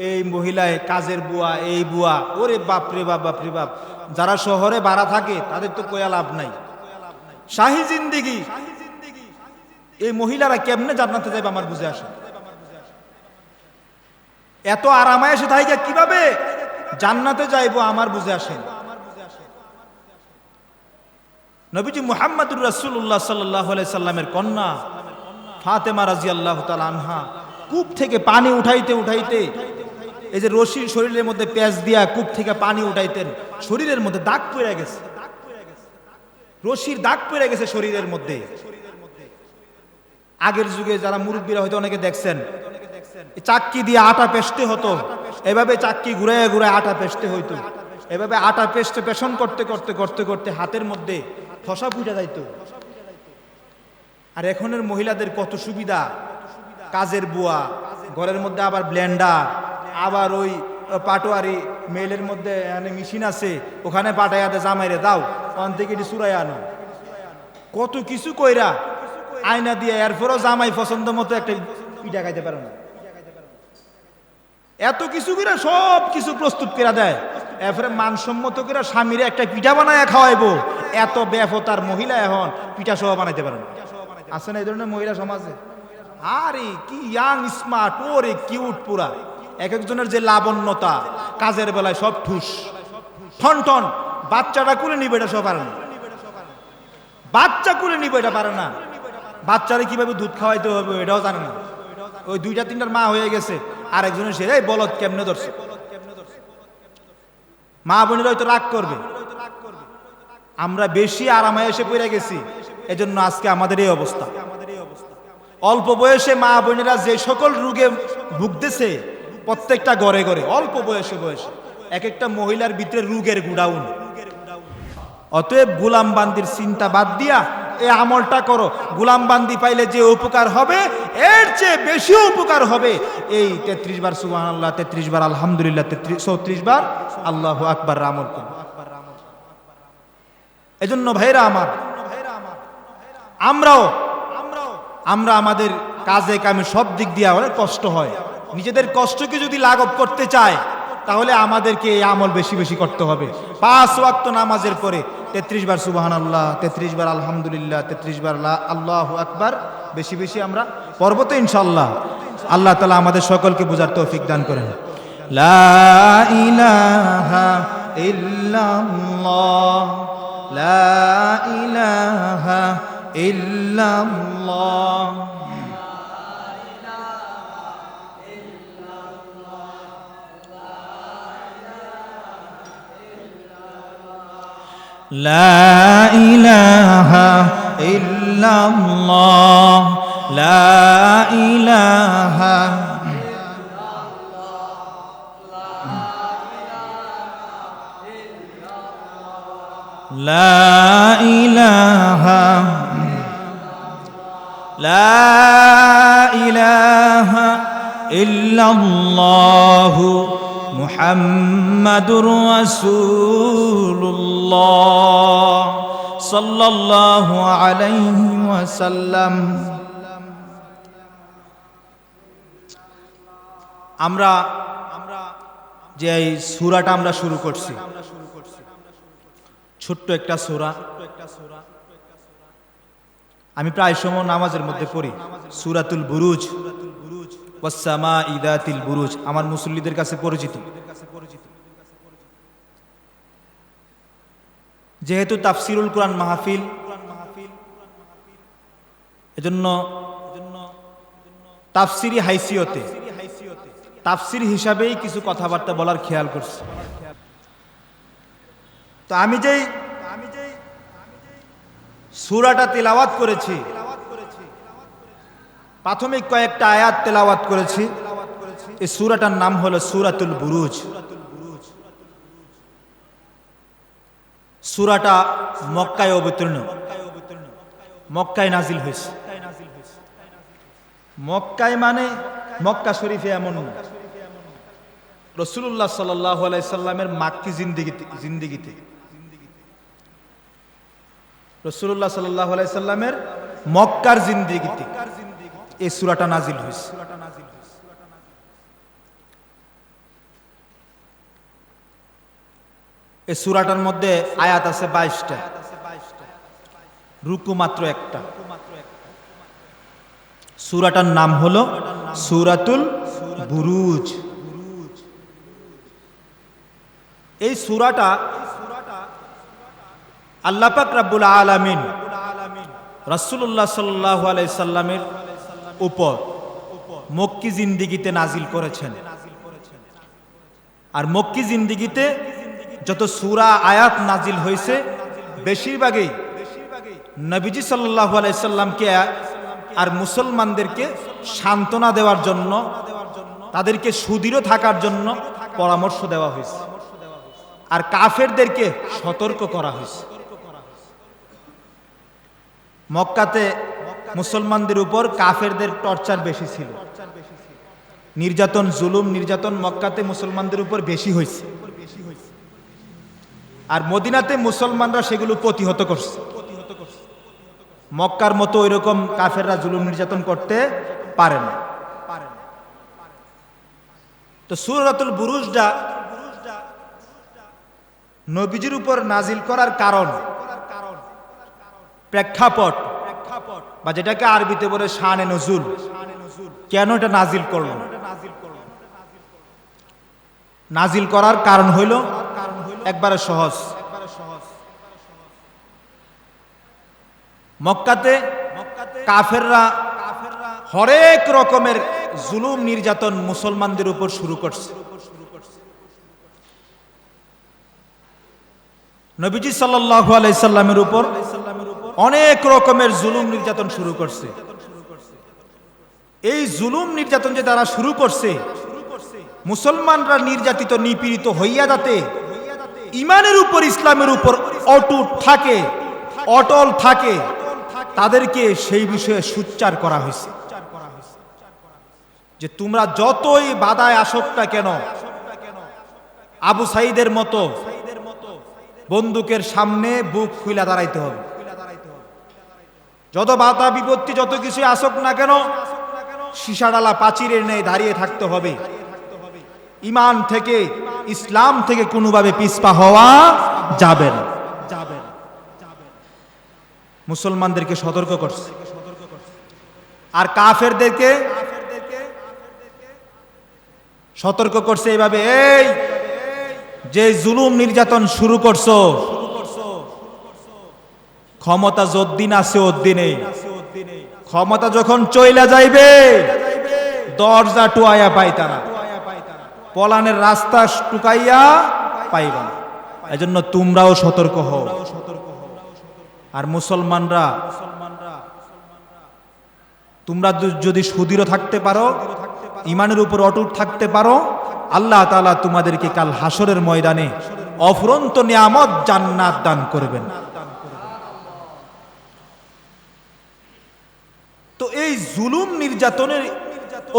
এই মহিলায় কাজের বুয়া, এই বুয়া, ওরে বাপ রে বাপ, বাপ রে বাপ। যারা শহরে ভাড়া থাকে তাদের তো কোয়া লাভ নাই। শাহী জিন্দেগি, এই মহিলারা কেমনে জান্নাতে যাবে আমার বুঝে আসে। এত আরামায় এসে থাকে কিভাবে জান্নাতে যাইবো আমার বুঝে আসে। নবীজি মুহাম্মদুর রাসূলুল্লাহ সাল্লাল্লাহু আলাইহি সাল্লামের কন্যা ফাতেমা রাদিয়াল্লাহু তাআলা আনহা কূপ থেকে পানি উঠাইতে উঠাইতে, এই যে রশি শরীরের মধ্যে পেঁচ দিয়া কূপ থেকে পানি উঠাইতেন, শরীরের মধ্যে দাগ পড়ে গেছে, রশির দাগ পড়ে গেছে শরীরের মধ্যে। আগের যুগে যারা মুরব্বীরা হয়তো অনেকে দেখছেন, চাক্কি দিয়ে আটা পেষতে হতো, এভাবে চাক্কি ঘুরায় ঘুরায় আটা পেষতে হইতো, এভাবে আটা পেষণ করতে করতে করতে করতে হাতের মধ্যে ফসা ফুটে যাইতো। আর এখনের মহিলাদের কত সুবিধা, কাজের বুয়া, ঘরের মধ্যে আবার ব্লেন্ডার, আবার ওই পাটোয়ারি মেলের মধ্যে মেশিন আছে, ওখানে পাঠাইয়া দে, জামাইরে দাও, ওখান থেকে এটি চুরাই আনো, কত কিছু কইরা আয়না দিয়ে, এরপরও জামাই পছন্দ মতো একটা পিঠা খাইতে পারে না। এত কিছু করে সব কিছু প্রস্তুত করে দেয়, এরপরে মানসম্মত করে স্বামীরে একটা পিঠা বানায় খাওয়াইবো। এত ব্যাপতার মহিলা এখন পিঠা সহ বানাইতে পারে না। আছে না এই ধরনের মহিলা সমাজে? আরে কি ইয়াং স্মার্ট, ওরে কিউট পুরা, এক একজনের যে লাবণ্যতা, কাজের বেলায় সব ঠুস ঠন ঠন। বাচ্চাটা কুলে নিবে এটা সব পারে না, বাচ্চা কুলে নিবে এটা পারে না, বাচ্চারে কিভাবে দুধ খাওয়াইতে হবে এটাও জানে না। ওই 2-3টার মা হয়ে গেছে, আর একজনের সে এই বলদ কেমনে ধরছে। মা বোনেরা হয়তো রাগ করবে, আমরা বেশি আরামায় এসে পড়ে গেছি, এজন্য আজকে আমাদের এই অবস্থা। অল্প বয়সে মা বোনেরা যে সকল রোগে ভুগতেছে, প্রত্যেকটা ঘরে ঘরে অল্প বয়সে এক একটা মহিলার ভিতরে রোগের গুড়াউন। অতএব গোলাম বান্দির চিন্তা বাদ দিয়া এই আমলটা করো, গোলামবান্দি পাইলে যে উপকার হবে এর চেয়ে বেশি উপকার হবে এই 33 বার সুবহানাল্লাহ, 33 বার আলহামদুলিল্লাহ, 34 বার আল্লাহু আকবার আমল করো। এজন্য ভাইরা আমার, আমরা আমাদের কাজে কামে সব দিক দিয়ে অনেক কষ্ট হয়, নিজেদের কষ্টকে যদি লাঘব করতে চায় তাহলে আমাদেরকে এই আমল বেশি বেশি করতে হবে। 5 ওয়াক্ত নামাজের পরে 33 বার সুবহানাল্লাহ, 33 বার আলহামদুলিল্লাহ, 33 বার আল্লাহু আকবার বেশি বেশি আমরা পড়ব তো ইনশাআল্লাহ। আল্লাহ তাআলা আমাদের সকলকে বুঝার তৌফিক দান করেন। লা ইলাহা ইল্লাল্লাহ, লা ইলাহা ইল্লাল্লাহ, লা ইলাহা ইল্লাল্লাহ, লা ইলাহা, লা ইলাহা, লা ইলাহা ইল্লাল্লাহু মুহাম্মাদুর রাসূলুল্লাহ সাল্লাল্লাহু আলাইহি ওয়াসাল্লাম। আমরা যে এই সূরাটা আমরা শুরু করছি, ছোট্ট একটা সূরা, আমি প্রায় সময় নামাজের মধ্যে পড়ি সূরাতুল বুরুজ, ওয়াস সামাঈ যাতিল বুরুজ, আমার মুসল্লিদের কাছে পরিচিত। যেহেতু তাফসিরুল কোরআন মাহফিল, এজন্য তাফসিরি হাইসিয়তে তাফসির হিসাবেই কিছু কথাবার্তা বলার খেয়াল করছি। তো আমি যেই সূরাটা তেলাওয়াত করেছি, প্রাথমিক কয়েকটা আয়াত তেলাওয়াত করেছি। এই সূরাটার নাম হলো সূরাতুল বুরুজ। সূরাটা মক্কায় অবতীর্ণ, মক্কায় নাজিল হয়েছে। মক্কায় মানে মক্কা শরীফে এমন না, রাসূলুল্লাহ সাল্লাল্লাহু আলাইহি সাল্লামের মাক্কি জিন্দেগিতে রাসূলুল্লাহ সাল্লাল্লাহু আলাইহি সাল্লামের মক্কার জিন্দেগিতে এই সূরাটা নাজিল হয়েছে। এই সূরাটার মধ্যে আয়াত আছে 22টা, রুকু মাত্র একটা। সূরাটার নাম হলো সূরাতুল বুরুজ। এই সূরাটা আল্লাহ পাক রব্বুল আলামিন রাসূলুল্লাহ সাল্লাল্লাহু আলাইহি সাল্লামের উপর মক্কি জিন্দেগিতে নাজিল করেছেন। আর মক্কি জিন্দেগিতে যত সূরা আয়াত নাজিল হয়েছে বেশিরভাগই নবীজি সাল্লাল্লাহু আলাইহি সাল্লামকে আর মুসলমানদেরকে সান্ত্বনা দেওয়ার জন্য, তাদেরকে সুদৃঢ় থাকার জন্য পরামর্শ দেওয়া হয়েছে, আর কাফেরদেরকে সতর্ক করা হয়েছে। মক্কাতে মুসলমানদের উপর কাফেরদের টর্চার বেশি ছিল, নির্যাতন, জুলুম, নির্যাতন মক্কাতে মুসলমানদের উপর বেশি হয়েছে। আর মদিনাতে মুসলমানরা সেগুলো প্রতিহত করছে। মক্কার মতো ওইরকম কাফেররা জুলুম নির্যাতন করতে পারে না। তো সূরাতুল বুরুজটা নবীজির উপর নাজিল করার কারণ, প্রেক্ষাপট, বা যেটাকে আরবিতে বলে শানে নুজুল, কেন এটা নাজিল করলো? নাজিল করার কারণ হইল একবারে সহজ। মক্কাতে কাফেররা হরেক রকমের জুলুম নির্যাতন মুসলমানদের উপর শুরু করছে। নবীজি সাল্লাল্লাহু আলাইহি সাল্লামের উপর অনেক রকমের জুলুম নির্যাতন শুরু করছে। এই জুলুম নির্যাতন যে তারা শুরু করছে, মুসলমানরা নির্যাতিত নিপীড়িত হইয়া যাতে ইমানের উপর, ইসলামের উপর অটুট থাকে, অটল থাকে, তাদেরকে সেই বিষয়ে সোচ্চার করা হয়েছে যে তোমরা যতই বাধায় আসুক না কেন, আবু সাঈদের মতো বন্দুকের সামনে বুক খুইলা দাঁড়াইতে হবে। যত বাধা বিপত্তি যত কিছু আসুক না কেন, সীসাডালা প্রাচীরের ন্যায় দাঁড়িয়ে থাকতে হবে। ঈমান থেকে, ইসলাম থেকে কোনোভাবে পিছপা হওয়া যাবে না। মুসলমানদেরকে সতর্ক করছে, আর কাফেরদেরকে সতর্ক করছে এইভাবে, এই যে জুলুম নির্যাতন শুরু করছো, ক্ষমতা যদ্দিন আছে ওদ্দিনেই, ক্ষমতা যখন চইলা যাইবে দরজা টুয়াইয়া পাইতা না, পলানের রাস্তা টুকাইয়া পাইবা না। এজন্য তোমরাও সতর্ক হও। আর মুসলমানরা, তোমরা যদি সুদৃঢ় থাকতে পারো, ঈমানের উপর অটুট থাকতে পারো, আল্লাহ তাআলা তোমাদেরকে কাল হাসরের ময়দানে অফুরন্ত নিয়ামত জান্নাত দান করবেন। তো এই জুলুম নির্যাতনের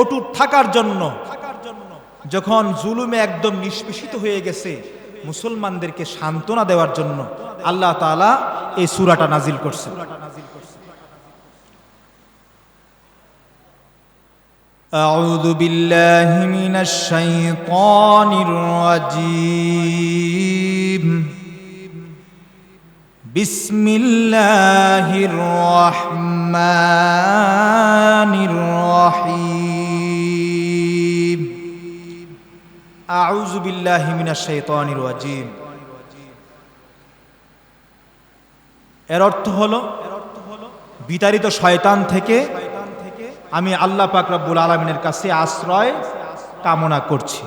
অটুট থাকার জন্য, যখন জুলুমে একদম নিষ্পেষিত হয়ে গেছে, মুসলমানদেরকে সান্ত্বনা দেওয়ার জন্য আল্লাহ তাআলা এই সূরাটা নাজিল করছেন। আউযু বিল্লাহি মিনাশ শাইতানির রাজীম। বিসমিল্লাহির রহমানির রহিম। আউযু বিল্লাহি মিনাশ শাইতানির রাজীম। এর অর্থ হলো, বিতাড়িত শয়তান থেকে আমি আল্লাহ পাক রব্বুল আলামিনের কাছে আশ্রয় কামনা করছি।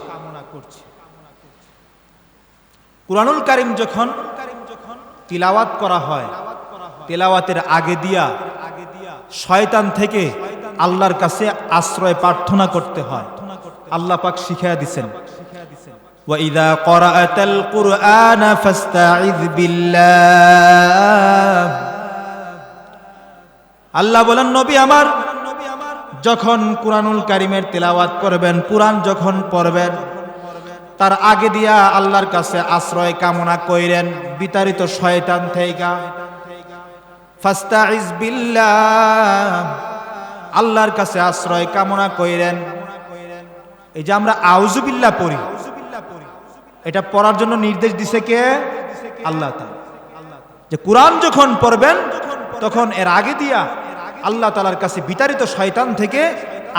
কুরআনুল কারীম যখন তিলাওয়াত করা হয়, তিলাওয়াতের আগে দিয়া শয়তান থেকে আল্লাহর কাছে আশ্রয় প্রার্থনা করতে হয়। আল্লাহ পাক শিখায়া দিয়েছেন, ওয়া ইযা ক্বরাআতাল কুরআনা ফাস্তাইয বিল্লাহ। আল্লাহ বলেন, নবী আমার, যখন কুরআনুল কারীমের তিলাওয়াত করবেন, কুরআন যখন পড়বেন, তার আগে দিয়া আল্লাহর কাছে আশ্রয় কামনা কইরেন বিতাড়িত শয়তান থেকে। ফাস্তাইয বিল্লাহ, আল্লাহর কাছে আশ্রয় কামনা কইরেন। এই যে আমরা আউযু বিল্লাহ পড়ি, এটা পড়ার জন্য নির্দেশ দিছে কে? আল্লাহ তাআলা। যে কুরআন যখন পড়বেন তখন এর আগে দিয়া আল্লাহ তাআলার কাছে বিতাড়িত শয়তান থেকে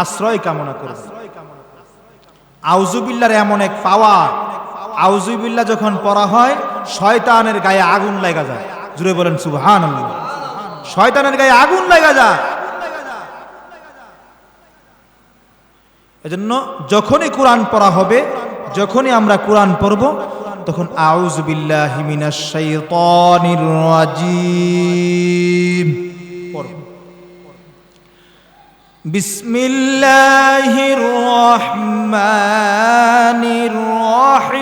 আশ্রয় কামনা করবেন। আউযু বিল্লাহর এমন এক পাওয়ার, আউযু বিল্লাহ যখন পড়া হয় শয়তানের গায়ে আগুন লাগা যায়। জুড়ে বলেন সুবহানাল্লাহ। শয়তানের গায়ে আগুন লাগা যায়। এজন্য যখনই কুরআন পড়া হবে, যখনই আমরা কুরআন পড়ব, তখন আউযু বিল্লাহি মিনাশ শাইতানির রাজীম পড়ব। বিসমিল্লাহির রহমানির রহিম।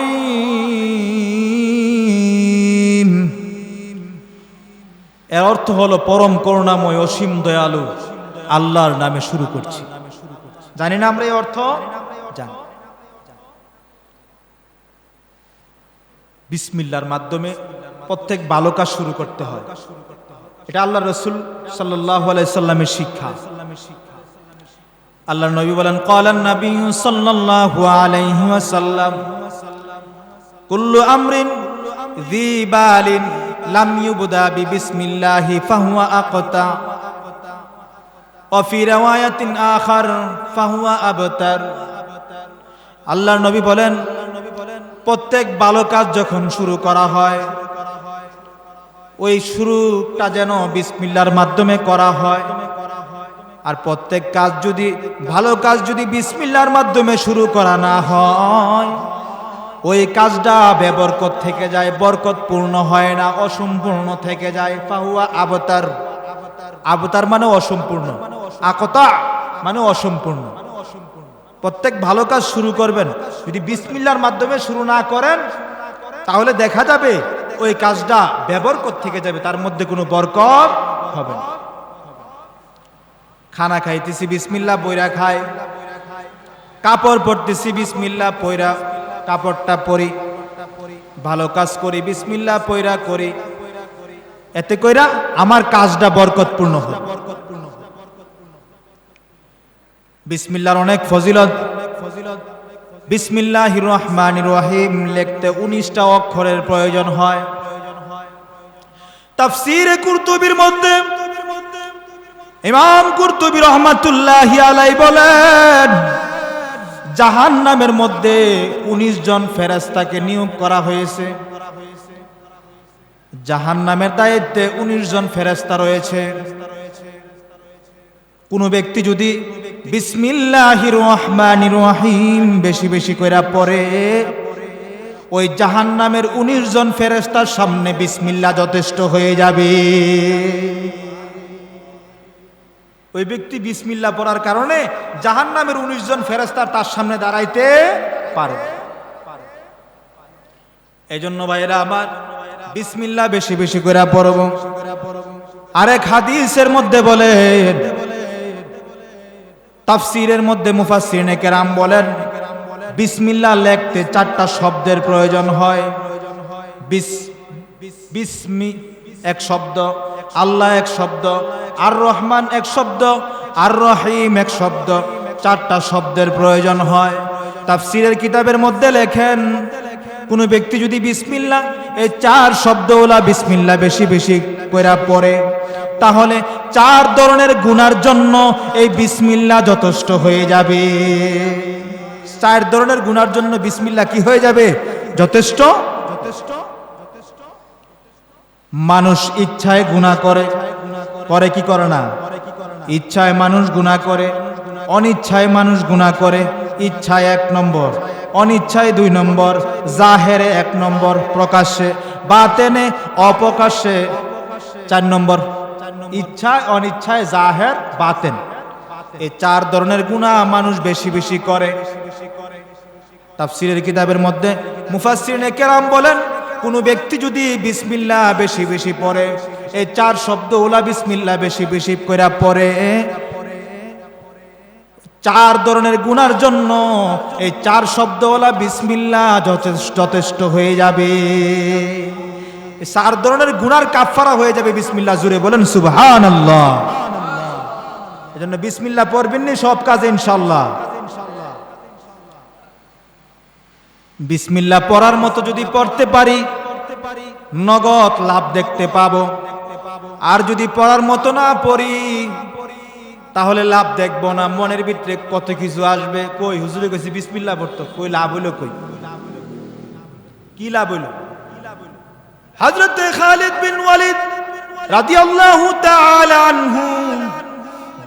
এর অর্থ হলো পরম করুণাময়, অসীম দয়ালু আল্লাহর নামে শুরু করছি। জানি না আমরা এই অর্থ জানি। বিসমিল্লাহর মাধ্যমে প্রত্যেক ভালো কাজ শুরু করতে হয়। এটা আল্লাহর রাসূল সাল্লাল্লাহু আলাইহি সাল্লামের শিক্ষা। আল্লাহর নবী বলেন, ক্বালান নবী সাল্লাল্লাহু আলাইহি ওয়াসাল্লাম, কুল্লু আমরিন যী বালিন লাম ইউবদা বিবিসমিল্লাহি ফাহুয়া আকতা ওয়া ফি riwayatin আখার ফাহুয়া আবতার। আল্লাহর নবী বলেন, প্রত্যেক ভালো কাজ যখন শুরু করা হয়, ওই শুরুটা যেন বিসমিল্লাহর মাধ্যমে করা হয়। আর প্রত্যেক কাজ যদি, ভালো কাজ যদি বিসমিল্লাহর মাধ্যমে শুরু করা না হয়, ওই কাজটা বেবরকত থেকে যায়, বরকতপূর্ণ হয় না, অসম্পূর্ণ থেকে যায়। ফাহুয়া আবতার। আবতার মানে অসম্পূর্ণ, আকতা মানে অসম্পূর্ণ। প্রত্যেক ভালো কাজ শুরু করবেন, যদি বিসমিল্লাহর মাধ্যমে শুরু না করেন, তাহলে দেখা যাবে ওই কাজটা বেবরকত থেকে যাবে, তার মধ্যে কোনো বরকত হবে না। খানা খাইতেছি বিসমিল্লাহ পইরা খাই, কাপড় পরতেছি বিসমিল্লাহ পইরা কাপড়টা পরি, ভালো কাজ করি বিসমিল্লাহ পইরা করি, এতে কইরা আমার কাজটা বরকতপূর্ণ হয়। বিসমিল্লাহর অনেক ফজিলত। বিসমিল্লাহির রহমানির রহিম লিখতে 19টা অক্ষরের প্রয়োজন হয়। তাফসীরে কুরতুবীর মধ্যে ইমাম কুরতুবী রহমাতুল্লাহি আলাইহি বলেন, জাহান্নামের মধ্যে 19 জন ফেরেশতাকে নিয়োগ করা হয়েছে। জাহান্নামের দায়িত্বে 19 জন ফেরেশতা রয়েছে। কোন ব্যক্তি যদি বিসমিল্লাহির রহমানির রহিম বেশি বেশি কইরা পড়ে, ওই জাহান্নামের 19 জন ফেরেশতার সামনে বিসমিল্লাহ যথেষ্ট হয়ে যাবে। ওই ব্যক্তি বিসমিল্লাহ পড়ার কারণে জাহান্নামের 19 জন ফেরেশতা তার সামনে দাঁড়াইতে পারে। এজন্য ভাইরা আমার বিসমিল্লাহ বেশি বেশি করে পড়ব। আরেক হাদিসের মধ্যে বলেন, তাফসীরের মধ্যে মুফাসসিরিনে কেরাম বলেন, বিসমিল্লাহ লিখতে 4টা শব্দের প্রয়োজন হয়। বিসমি এক শব্দ, আল্লাহ এক শব্দ, আর রহমান এক শব্দ, আর রহিম এক শব্দ, 4টা শব্দের প্রয়োজন হয়। তাফসীরের কিতাবের মধ্যে লেখেন, কোন ব্যক্তি যদি বিসমিল্লাহ এই 4 শব্দওয়ালা বিসমিল্লাহ বেশি বেশি কইরা পড়ে, তাহলে 4 ধরনের গুনার জন্য এই বিসমিল্লাহ যথেষ্ট হয়ে যাবে। 4 ধরনের গুনার জন্য বিসমিল্লাহ কি হয়ে যাবে? যথেষ্ট। মানুষ ইচ্ছায় গুনাহ করে, করে কি করে না? ইচ্ছায় মানুষ গুনাহ করে, অনিচ্ছায় মানুষ গুনাহ করে। ইচ্ছায় 1 নম্বর, অনিচ্ছায় 2 নম্বর, জাহেরে 1 নম্বর, প্রকাশ্যে, বাতেনে, অপ্রকাশ্যে 4 নম্বর। ইচ্ছায়, অনিচ্ছায়, জাহের, বাতেন, এই 4 ধরনের গুনাহ মানুষ বেশি বেশি করে। তাফসীরের কিতাবের মধ্যে মুফাসসিরিনে কেরাম বলেন, কোন ব্যক্তি যদি বিসমিল্লাহ বেশি বেশি পড়ে, এই 4 শব্দওয়ালা বিসমিল্লাহ বেশি বেশি কইরা পড়ে, 4 ধরনের গুনার জন্য এই 4 শব্দওয়ালা বিসমিল্লাহ যথেষ্ট হয়ে যাবে। 4 ধরনের গুনার কাফারা হয়ে যাবে বিসমিল্লাহ। জুড়ে বলেন সুবহানাল্লাহ। এজন্য বিসমিল্লাহ পড়বেন নি সব কাজে ইনশাআল্লাহ। বিসমিল্লাহ পড়ার মতো যদি পড়তে পারি, নগদ লাভ দেখতে পাবো। আর যদি পড়ার মতো না পড়ি, তাহলে লাভ দেখবো না। মনের ভিতরে কত কিছু আসবে, কই হুজুরে কইছি বিসমিল্লাহ পড়তো, কই লাভ হইলো, কই কি লাভ হইলো? হযরত খালিদ বিন ওয়ালিদ রাদিয়াল্লাহু তাআলা আনহু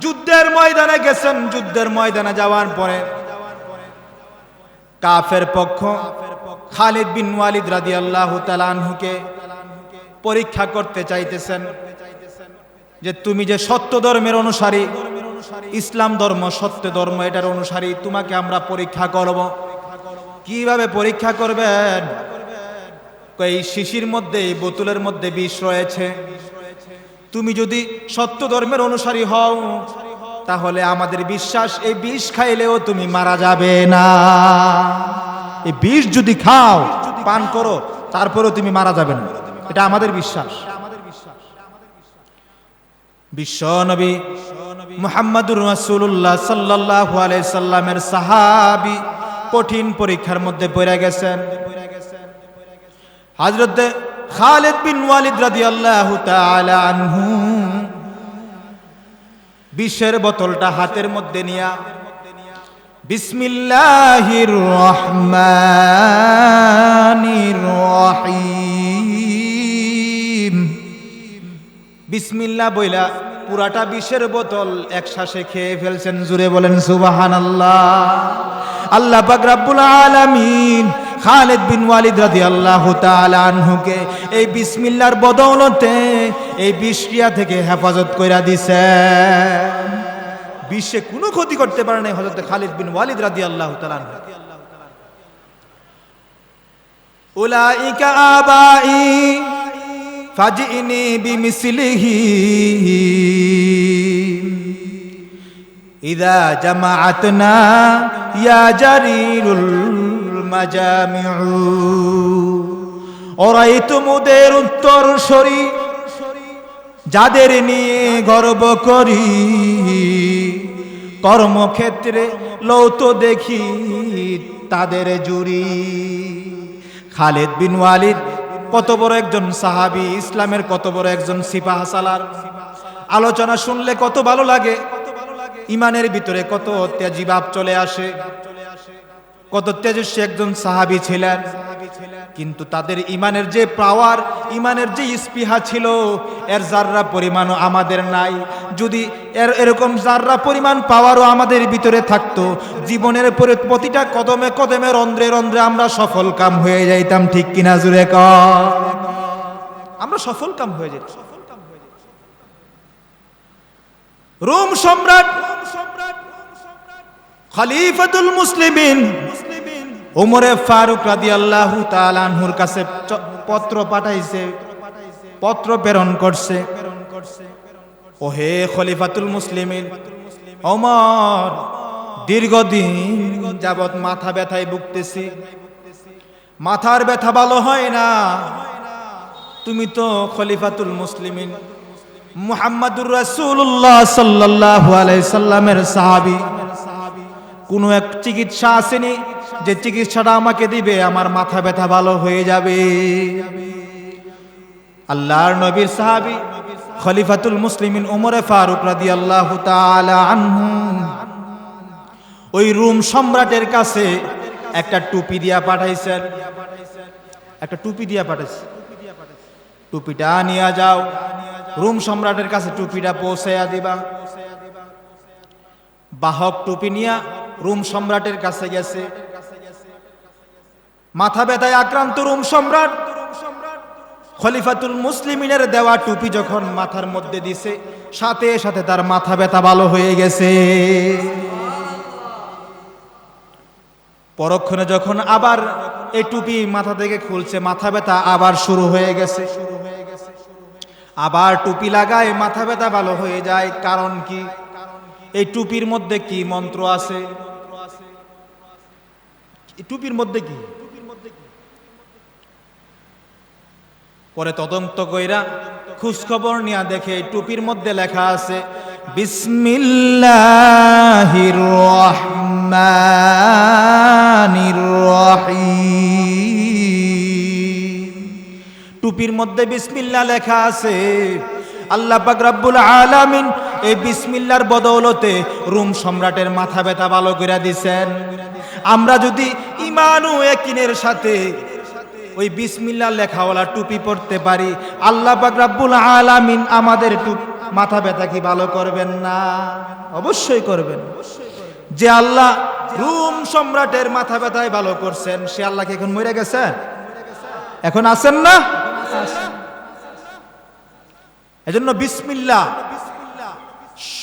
যুদ্ধের ময়দানে গেছেন। যুদ্ধের ময়দানে যাওয়ার পরে কাফের পক্ষ খালিদ বিন ওয়ালিদ রাদিয়াল্লাহু তাআলা আনহুকে পরীক্ষা করতে চাইতেছেন যে তুমি যে সত্য ধর্মের অনুসারী, ইসলাম ধর্ম সত্য ধর্ম, এটার অনুসারী, তোমাকে আমরা পরীক্ষা করব। কিভাবে পরীক্ষা করবেন? এই শিশির মধ্যে, এই বোতলের মধ্যে বিষ রয়েছে। তুমি যদি সত্য ধর্মের অনুসারী হও, তাহলে আমাদের বিশ্বাস এই বিষ খাইলেও তুমি মারা যাবে না। এই বিষ যদি খাও, পান করো, তারপরেও তুমি মারা যাবে না, এটা আমাদের বিশ্বাস। বিশ্ব নবী মুহাম্মদুর রাসূলুল্লাহ সাল্লাল্লাহু আলাইহি সাল্লামের সাহাবী কঠিন পরীক্ষার মধ্যে পড়ে গেছেন। হযরত খালিদ বিন ওয়ালিদ রাদিয়াল্লাহু তাআলা আনহু বিষের বোতলটা হাতের মধ্যে নিয়া বিসমিল্লাহির রহমানির রহিম বিসমিল্লাহ বইলা পুরাটা বিষের বোতল এক শ্বাসে খেয়ে ফেলছেন। জুড়ে বলেন সুবহানাল্লাহ। আল্লাহ পাক রব্বুল আলামিন খালিদ বিন ওয়ালিদ রাদিয়াল্লাহু তাআলা আনহুকে এই বিসমিল্লাহর বদৌলতে এই বিষক্রিয়া থেকে হেফাজত কইরা দিছেন। বিষে কোনো ক্ষতি করতে পারে না হযরত খালিদ বিন ওয়ালিদ রাদিয়াল্লাহু তাআলা আনহু। উলাইকা আবাই ফাজিনি বিমিসলিহি ইদা জামাআতনা ইয়া জারিরুল মাজামিউ ওরাইতুমুদের উত্তরসূরি যাদের নিয়ে গর্ব করি কর্মক্ষেত্রে লৌত দেখি তাদের জুরি। খালিদ বিন ওয়ালিদ কত বড় একজন সাহাবী, ইসলামের কত বড় একজন সিপাহ সালার। আলোচনা শুনলে কত ভালো লাগে, ইমানের ভিতরে কত তেজিভাব চলে আসে। কত তেজস্বী একজন সাহাবী ছিলেন, কিন্তু তাদের ইমানের যে পাওয়ার, ইমানের যে স্পৃহা ছিল এর জাররা পরিমাণও আমাদের নাই। যদি এরকম জাররা পরিমাণ পাওয়ারও আমাদের ভিতরে থাকতো, জীবনের প্রতিটা কদমে কদমে রন্ধ্রে রন্ধ্রে আমরা সফল কাম হয়ে যাইতাম। ঠিক কিনা জুড়ে কর, আমরা সফল কাম হয়ে যেতাম। রোম সম্রাট খলিফাতুল মুসলিমিন ওমরে ফারুক রাদিয়াল্লাহু তাআলা আনহুর কাছে পত্র পাঠাইছে, পত্র প্রেরণ করছে। ওহে খলিফাতুল মুসলিমিন ওমর, দীর্ঘদিন যাবৎ মাথা ব্যথায় ভুগতেছি, মাথার ব্যথা ভালো হয় না। তুমি তো খলিফাতুল মুসলিমিন মুহাম্মাদুর রাসূলুল্লাহ সাল্লাল্লাহু আলাইহি সাল্লামের সাহাবী, কোন এক চিকিৎসা আসেনি যে চিকিৎসাটা আমাকে দিবে আমার মাথা ব্যথা ভালো হয়ে যাবে? আল্লাহর নবীর সাহাবী খলিফাতুল মুসলিমিন ওমরে ফারুক রাদিয়াল্লাহু তাআলা আনহু ওই রোম সম্রাটের কাছে একটা টুপি দিয়া পাঠাইছেন, একটা টুপি দিয়া পাঠাইছে। টুপিটা নিয়ে যাও, রোম সম্রাটের কাছে টুপিটা পৌঁছাইয়া দিবা। বাহক টুপি নিয়া রোম সম্রাটের কাছে গেছে। মাথা ব্যথায় আক্রান্ত রোম সম্রাট খলিফাতুল মুসলিমিনের দেওয়া টুপি যখন মাথার মধ্যে দিছে, সাথে সাথে তার মাথা ব্যথা ভালো হয়ে গেছে। পরক্ষণে যখন আবার এই টুপি মাথা থেকে খুলছে, মাথা ব্যথা আবার শুরু হয়ে গেছে। আবার টুপি লাগায়, মাথা ব্যথা ভালো হয়ে যায়। কারণ কি? এই টুপির মধ্যে কি মন্ত্র আছে? টুপির মধ্যে কি? পরে তদন্ত কইরা খোঁজ খবর নিয়ে দেখে টুপির মধ্যে লেখা আছে বিসমিল্লাহির রহমানির রহিম। টুপির মধ্যে বিসমিল্লাহ লেখা আছে। আল্লাহ পাক রব্বুল আলামিন এই বিসমিল্লাহর বদৌলতে রোম সম্রাটের মাথা ব্যথা ভালো করে দিছেন। আমরা যদি ঈমান ও ইয়াকিনের সাথে ওই বিসমিল্লাহ লেখাওয়ালা টুপি পরতে পারি, আল্লাহ পাক রব্বুল আলামিন আমাদের মাথা ব্যথা কি ভালো করবেন না? অবশ্যই করবেন। যে আল্লাহ রোম সম্রাটের মাথা ব্যথায় ভালো করছেন, সে আল্লাহ কি এখন মরে গেছেন? এখন আছেন না? এজন্য বিসমিল্লাহ,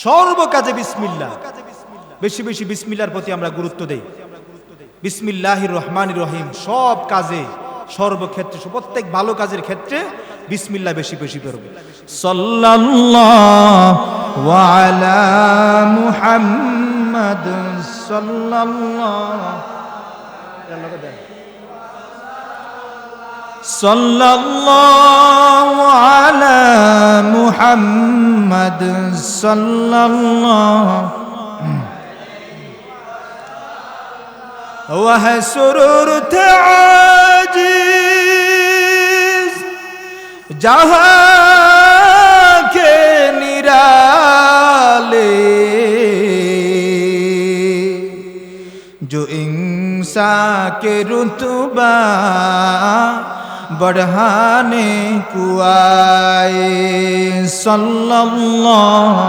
সর্বকাজে বিসমিল্লাহ, বেশি বেশি বিসমিল্লাহর প্রতি আমরা গুরুত্ব দেই। বিসমিল্লাহির রহমানির রহিম, সব কাজে, সর্বক্ষেত্রে, প্রত্যেক ভালো কাজের ক্ষেত্রে বিসমিল্লাহ বেশি বেশি করব। সাল্লাল্লাহু আলা মুহাম্মাদ সাল্লাল্লাহু আলা মুহাম্মাদ সাল্লাল্লাহু ওয়া সুরুরত আজিজ जहां के निराले जो इंसान के रुतबा बढ़ाने को आए सल्लल्लाहु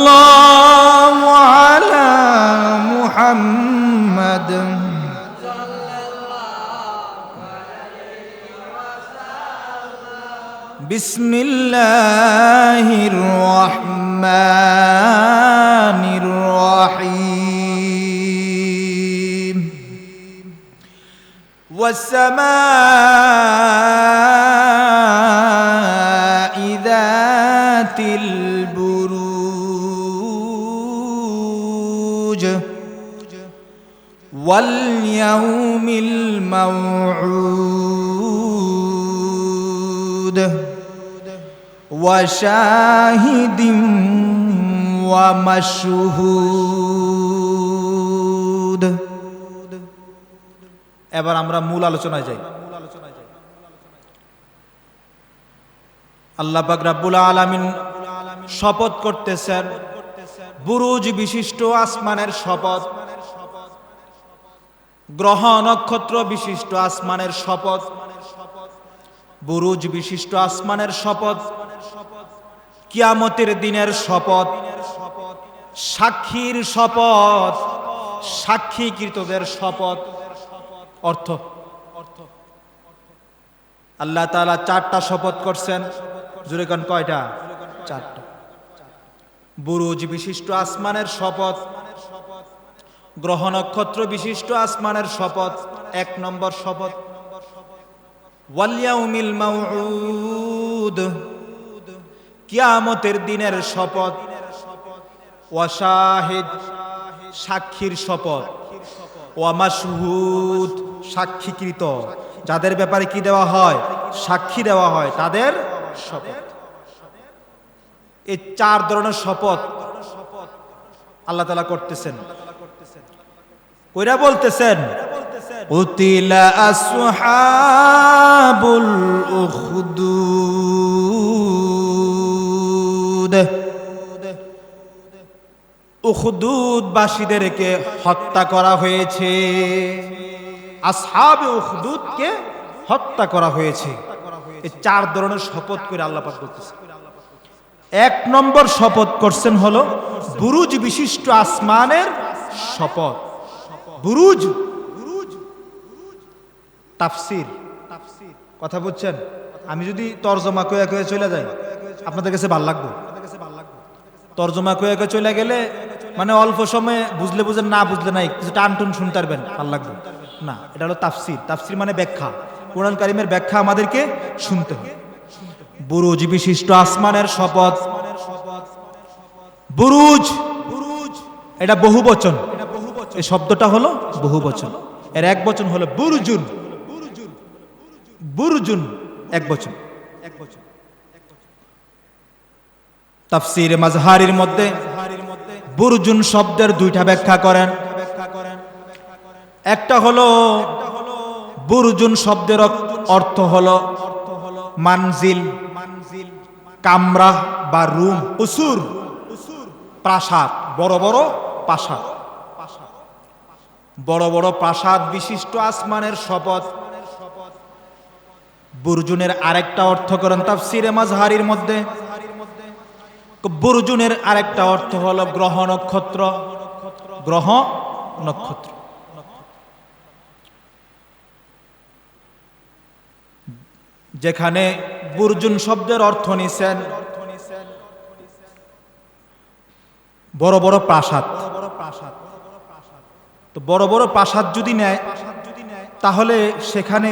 सल्लल्लाहु अला मुहम्मद बिस्मिल्लाहिर रहमानिर रहीम। ওয়াস-সামাঈ যাতিল বুরুজ ওয়াল ইয়াউমিল মাউউদ ওয়া শাহিদিন ওয়া মাশহুদ। এবার আমরা মূল আলোচনায় যাই। আল্লাহ পাক রব্বুল আলামিন শপথ করতেছেন, বুরুজ বিশিষ্ট আসমানের শপথ, গ্রহ নক্ষত্র বিশিষ্ট আসমানের শপথ, বুরুজ বিশিষ্ট আসমানের শপথ, কিয়ামতের দিনের শপথ, সাক্ষীর শপথ, সাক্ষীকৃতদের শপথ। অর্থ আল্লাহ তাআলা চারটা শপথ করছেন। জোরে কোন কয়টা? চারটা। বুরুজ বিশিষ্ট আসমানের শপথ, গ্রহ নক্ষত্র বিশিষ্ট আসমানের শপথ, এক নম্বর শপথ। ওয়াল ইয়াউমিল মাউউদ, কিয়ামতের দিনের শপথ। ওয়া শাহিদ, সাক্ষীর শপথ। ওয়া মাশহুদ, সাক্ষীকৃত, যাদের ব্যাপারে কি দেওয়া হয়? সাক্ষী দেওয়া হয়, তাদের শপথ। এই চার ধরনের শপথ আল্লাহ তাআলা করতেছেন। কইরা বলতেছেন, উতিলা আসহাবুল উখদুদ, উখদুদবাসীদেরকে হত্যা করা হয়েছে। আসহাবে উখদুদকে হত্যা করা হয়েছে। এই চার ধরনের শপথ করে আল্লাহ পাক বলতেছেন। এক নম্বর শপথ করছেন হলো বুরুজ বিশিষ্ট আসমানের শপথ। বুরুজ তাফসীর, কথা বুঝছেন? আমি যদি তরজমা কয়ে কয়ে চলে যাই আপনাদের কাছে ভালো লাগবে। তরজমা কয়ে কয়ে চলে গেলে মানে অল্প সময়ে বুঝলে বুঝেন, না বুঝলে নাই, কিছু টান টুন শুনতে পারবেন, ভালো লাগবে না। এটা হলো তাফসীর। তাফসীর মানে ব্যাখ্যা। কোরআন কারীমের ব্যাখ্যা আমাদেরকে শুনতে হবে। বুরুজ বিশিষ্ট আসমানের শপথ। বুরুজ এটা বহুবচন, এই শব্দটা হলো বহুবচন। এর এক বচন হলো বুরুজুন। বুরুজুন এক বচন। তাফসীরে মাজহারির মধ্যে বুরুজুন শব্দের দুইটা ব্যাখ্যা করেন। একটা হলো বুরুজুন শব্দের অর্থ হলো মানজিল, কামরা বা রুম, উসুর, প্রাসাদ, বড় বড় প্রাসাদ। বড় বড় প্রাসাদ বিশিষ্ট আসমানের শপথ। বুরুজুনের আরেকটা অর্থ করেন তাফসীরে মাজহারির মধ্যে, বুরুজুনের আরেকটা অর্থ হলো গ্রহ নক্ষত্র। গ্রহ নক্ষত্র যেখানে বুরজুন শব্দের অর্থ নিছেন বড় বড় প্রাসাদ। তো বড় বড় প্রাসাদ যদি নেয় তাহলে সেখানে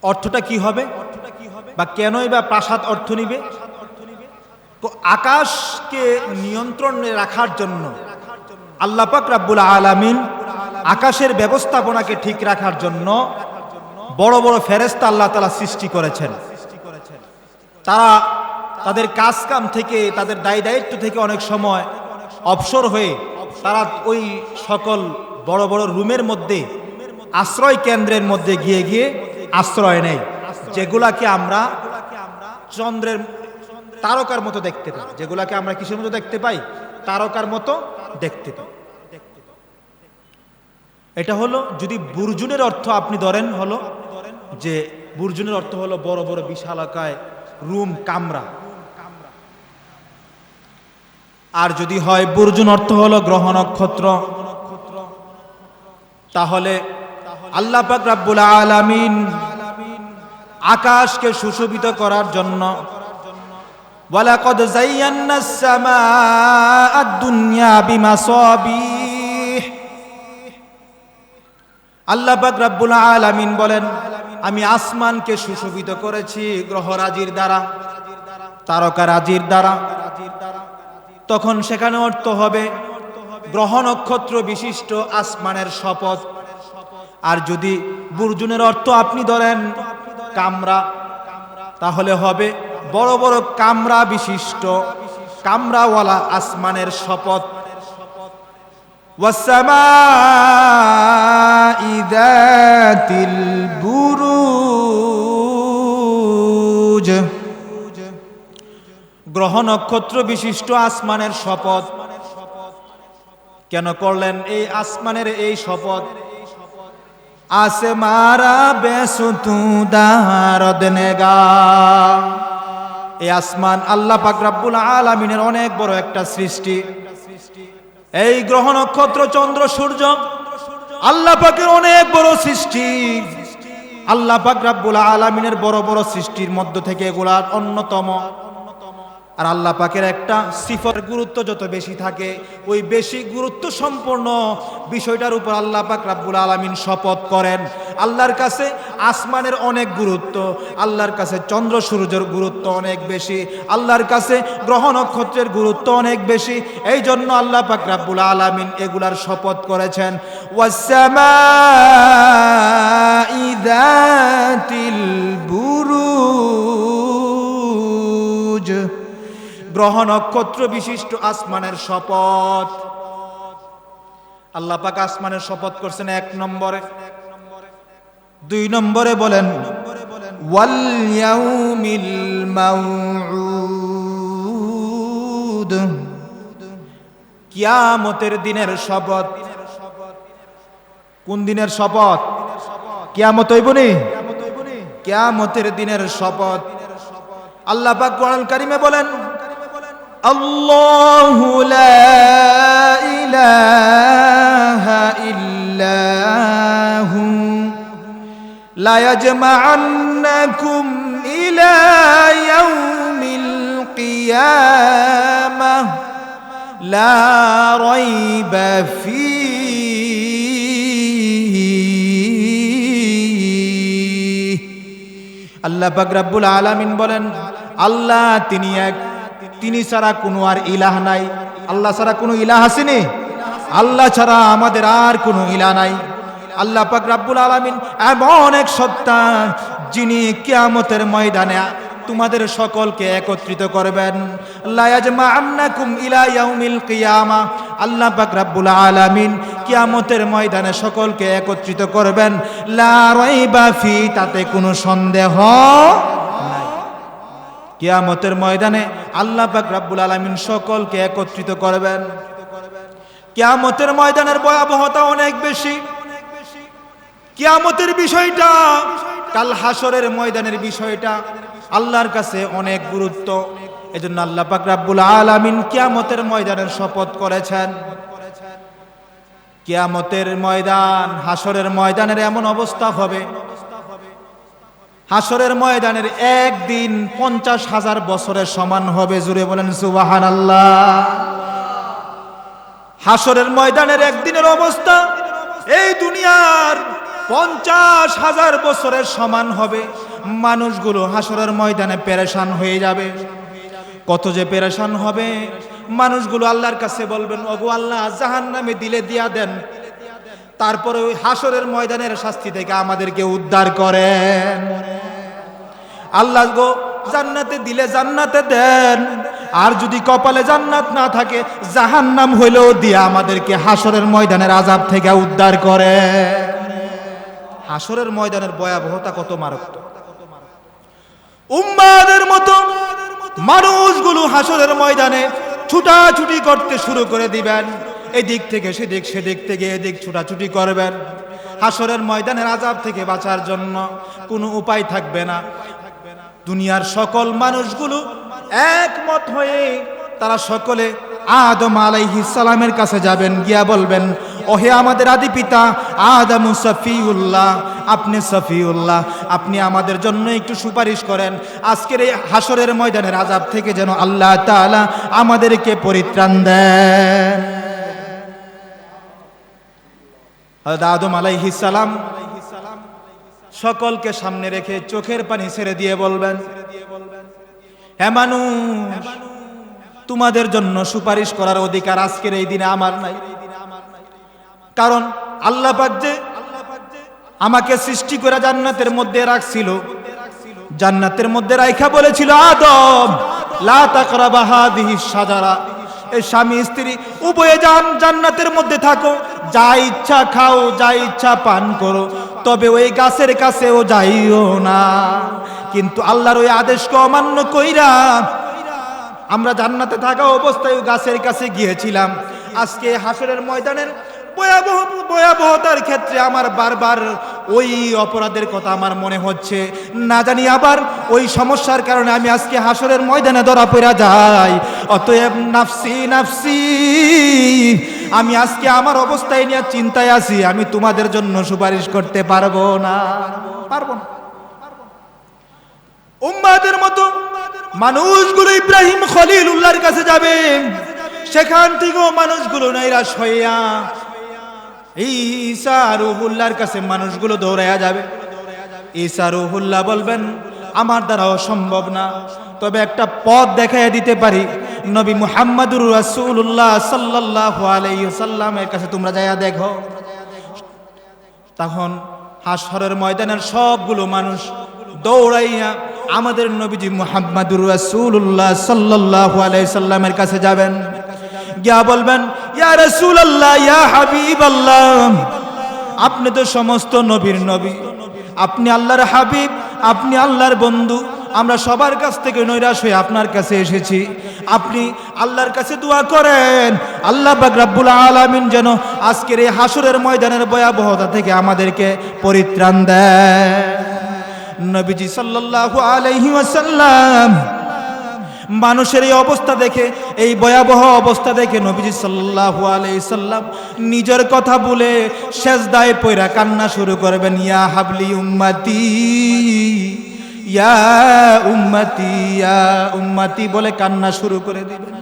অর্থটা কি হবে বা কেনই বা প্রাসাদ অর্থ নিবে? তো আকাশকে নিয়ন্ত্রণে রাখার জন্য আল্লাহ পাক রব্বুল আলামিন আকাশের ব্যবস্থাপনাকে ঠিক রাখার জন্য বড় বড় ফেরেশতা আল্লাহ তাআলা সৃষ্টি করেছেন। তারা তাদের কাজ কাম থেকে, তাদের দায় দায়িত্ব থেকে অনেক সময় অবসর হয়ে তারা ওই সকল বড় বড় রুমের মধ্যে, আশ্রয় কেন্দ্রের মধ্যে গিয়ে গিয়ে আশ্রয় নেয়, যেগুলাকে আমরা চন্দ্রের তারকার মতো দেখতে পাই। যেগুলাকে আমরা কিসের মতো দেখতে পাই? তারকার মতো দেখতে পাই। এটা হলো যদি বুরজুনের অর্থ আপনি ধরেন, হলো যে বুরজুনের অর্থ হলো বড় বড় বিশালাকায় রুম, কামরা। আর যদি হয় বুরজুন অর্থ হলো গ্রহ নক্ষত্র, তাহলে আল্লাহ পাক রব্বুল আলামিন আকাশকে সুশোভিত করার জন্য ওয়ালাকাদ যায়্যানাস সামাআদ দুনিয়া বিমাসাবিহ, আল্লাহ পাক রব্বুল আলামিন বলেন, আমি আসমানকে সুশোভিত করেছি গ্রহরাজির দ্বারা, তারকারাজির দ্বারা। তখন সেখানে অর্থ হবে গ্রহ নক্ষত্র বিশিষ্ট আসমানের শপথ। আর যদি বুর্জুনের অর্থ আপনি ধরেন কামরা, তাহলে হবে বড় বড় কামরা বিশিষ্ট, কামরাওয়ালা আসমানের শপথ। ওয়াসসামাই যাতিল বুরুজ, গ্রহ নক্ষত্র বিশিষ্ট আসমানের শপথ। কেন করলেন এই আসমানের এই শপথ? আসমারা বেসুতু দারদ নেগা, এই আসমান আল্লাহ পাক রব্বুল আলামিনের অনেক বড় একটা সৃষ্টি। এই গ্রহ নক্ষত্র চন্দ্র সূর্য আল্লাহ পাকের অনেক বড় সৃষ্টি। আল্লাহ পাক রব্বুল আলামিনের বড় বড় সৃষ্টির মধ্য থেকে এগুলার অন্যতম। আর আল্লাহ পাকের একটা সিফার গুরুত্ব যত বেশি থাকে, ওই বেশি গুরুত্ব সম্পন্ন বিষয়টার উপর আল্লাহ পাক রব্বুল আলামিন শপথ করেন। আল্লাহর কাছে আসমানের অনেক গুরুত্ব, আল্লাহর কাছে চন্দ্র সূর্যের গুরুত্ব অনেক বেশি, আল্লাহর কাছে গ্রহ নক্ষত্রের গুরুত্ব অনেক বেশি। এই জন্য আল্লাহ পাক রব্বুল আলামিন এগুলার শপথ করেছেন। ওয়াসসামাই যাতিল বুরুজ, গ্রহ নক্ষত্র বিশিষ্ট আসমানের শপথ। আল্লাহ পাক আসমানের শপথ করছেন এক নম্বরে। দুই নম্বরে বলেন ওয়াল ইয়াউমিল মাউউদ, কিয়ামতের দিনের শপথ। কোন দিনের শপথ? কিয়ামত হইবনি? কিয়ামতের দিনের শপথ। আল্লাহ পাক কোরআন কারিমে বলেন, আল্লাহু লা ইলাহা ইল্লাহু লা ইয়াজমা'আন্নাকুম ইলা ইয়াউমিল কিয়ামাহ লা রাইবা ফীহি। আল্লাহ পাক রব্বুল আলামিন বলেন, আল্লাহ তিনি এক, তিনি ছাড়া কোনো আর ইলাহ নাই। আল্লাহ ছাড়া কোনো ইলাহ আসেনি? আল্লাহ ছাড়া আমাদের আর কোনো ইলাহ নাই। আল্লাহ পাক রব্বুল আলামিন এমন এক সত্তা, যিনি কিয়ামতের ময়দানে তোমাদের সকলকে একত্রিত করবেন। লা ইয়াজমা'আন্নাকুম ইলা ইয়াউমিল কিয়ামা, আল্লাহ পাক রব্বুল আলামিন কিয়ামতের ময়দানে সকলকে একত্রিত করবেন। লা রাইবা ফি, তাতে কোনো সন্দেহ নাই। কিয়ামতের ময়দানে আল্লাহ পাক রব্বুল আলামিন সকলকে একত্রিত করবেন। কিয়ামতের ময়দানের ভয়াবহতা অনেক বেশি। কিয়ামতের বিষয়টা, কাল হাসরের ময়দানের বিষয়টা আল্লাহর কাছে অনেক গুরুত্ব। এজন্য আল্লাহ পাক রব্বুল আলামিন কিয়ামতের ময়দানের শপথ করেছেন। কিয়ামতের ময়দান, হাসরের ময়দানের এমন অবস্থা হবে, হাসরের ময়দানের একদিন 50,000 বছরের সমান হবে। জুড়ে বলেন সুবহানাল্লাহ। হাসরের ময়দানের একদিনের অবস্থা এই দুনিয়ার 50,000 বছরের সমান হবে। মানুষগুলো হাসরের ময়দানে পেরেশান হয়ে যাবে। কত যে পেরেশান হবে, মানুষগুলো আল্লাহর কাছে বলবেন, ওগো আল্লাহ, জাহান্নামে দিলে দিয়া দেন, তারপরে ওই হাসরের ময়দানের শাস্তি থেকে আমাদেরকে উদ্ধার করেন। আল্লাহ গো, জান্নাতে দিলে জান্নাতে দেন, আর যদি কপালে জান্নাত না থাকে জাহান্নাম হইলেও দিয়ে আমাদেরকে হাসরের ময়দানের আযাব থেকে উদ্ধার করে। হাসরের ময়দানের ভয়াবহতা কত মারাত্মক। উম্মাদের মতো মানুষগুলো হাসরের ময়দানে ছুটাছুটি করতে শুরু করে দিবেন। এদিক থেকে সেদিক, সেদিক থেকে এদিক ছুটাছুটি করবেন। হাসরের ময়দানের আযাব থেকে বাঁচার জন্য কোনো উপায় থাকবে না। দুনিয়ার সকল মানুষগুলো একমত হয়ে তারা সকলে আদম আলাইহিস সালামের কাছে যাবেন, গিয়া বলবেন, ওহে আমাদের আদি পিতা আদম সফিউল্লাহ, আপনি সফিউল্লাহ, আপনি আমাদের জন্য একটু সুপারিশ করেন। আজকের এই হাসরের ময়দানের আযাব থেকে যেন আল্লাহ তাআলা আমাদেরকে পরিত্রাণ দেন। হযরত আদম আলাইহিস সালাম সকলকে সামনে রেখে চোখের পানি ছেড়ে দিয়ে বলবেন, হে মানুষ, তোমাদের জন্য সুপারিশ করার অধিকার আজকের এই দিনে আমার নাই। কারণ আল্লাহ পাক যে আমাকে সৃষ্টি করে জান্নাতের মধ্যে রাখছিল, জান্নাতের মধ্যে রাইখা বলেছিল, আদম লা তাকরাবা হাদিহিস শাজারা, এই স্বামী স্ত্রী উভয়ে জান্নাতের মধ্যে থাকো, যা ইচ্ছা খাও, যা ইচ্ছা পান করো, তবে ওই গাছের কাছেও যাইও না। কিন্তু আল্লাহর ওই আদেশকে অমান্য কইরা আমরা জান্নাতে থাকা অবস্থায় ওই গাছের কাছে গিয়েছিলাম। আজকে হাসরের ময়দানের ভয়াবহতার ক্ষেত্রে আমার বারবার ওই অপরাধের কথা আমার মনে হচ্ছে, না জানি আবার ওই সমস্যার কারণে আমি আজকে হাসরের ময়দানে ধরা পড়া যাই। অতএব নাফসি নাফসি, আমি আজকে আমার অবস্থায় নিয়ে চিন্তায় আছি, আমি তোমাদের জন্য সুপারিশ করতে পারবো না। উম্মাদের মতো মানুষগুলো ইব্রাহিম খলিলুল্লাহর কাছে যাবে, সেখান থেকেও মানুষগুলো নাইরাশ হইয়া ঈসা রূহুল্লাহর কাছে মানুষগুলো দৌড়াইয়া যাবে। ঈসা রূহুল্লাহ বলবেন, আমার দ্বারা অসম্ভব না, তবে একটা পথ দেখাইয়া দিতে পারি। নবী মুহাম্মদুর রাসূলুল্লাহ সাল্লাল্লাহু আলাইহি ওয়াসাল্লামের কাছে তোমরা যাইয়া দেখো। তখন হাসরের ময়দানের সবগুলো মানুষ দৌড়াইয়া আমাদের নবীজি মুহাম্মদুর রাসূলুল্লাহ সাল্লাল্লাহু আলাইহি সাল্লামের কাছে যাবেন, গিয়া বলবেন, ইয়া রাসূলুল্লাহ, ইয়া হাবিবাল্লাহ, আপনি তো সমস্ত নবীর নবী, আপনি আল্লাহর হাবিব, আপনি আল্লাহর বন্ধু, আমরা সবার কাছ থেকে নৈরাশ হয়ে আপনার কাছে এসেছি। আপনি আল্লাহর কাছে দোয়া করেন, আল্লাহ পাক রব্বুল আলামিন যেন আজকের এই হাসরের ময়দানের ভয়াবহতা থেকে আমাদেরকে পরিত্রাণ দেয়। নবীজি সাল্লাল্লাহু আলাইহি ওয়াসাল্লাম মানুষের এই অবস্থা দেখে, এই ভয়াবহ অবস্থা দেখে নবীজি সাল্লাল্লাহু আলাইহি সাল্লাম নিজের কথা বলে সেজদায় পড়া কান্না শুরু করবেন, ইয়া হাবলি উম্মতি, ইয়া উম্মতি, ইয়া উম্মতি বলে কান্না শুরু করে দিবেন।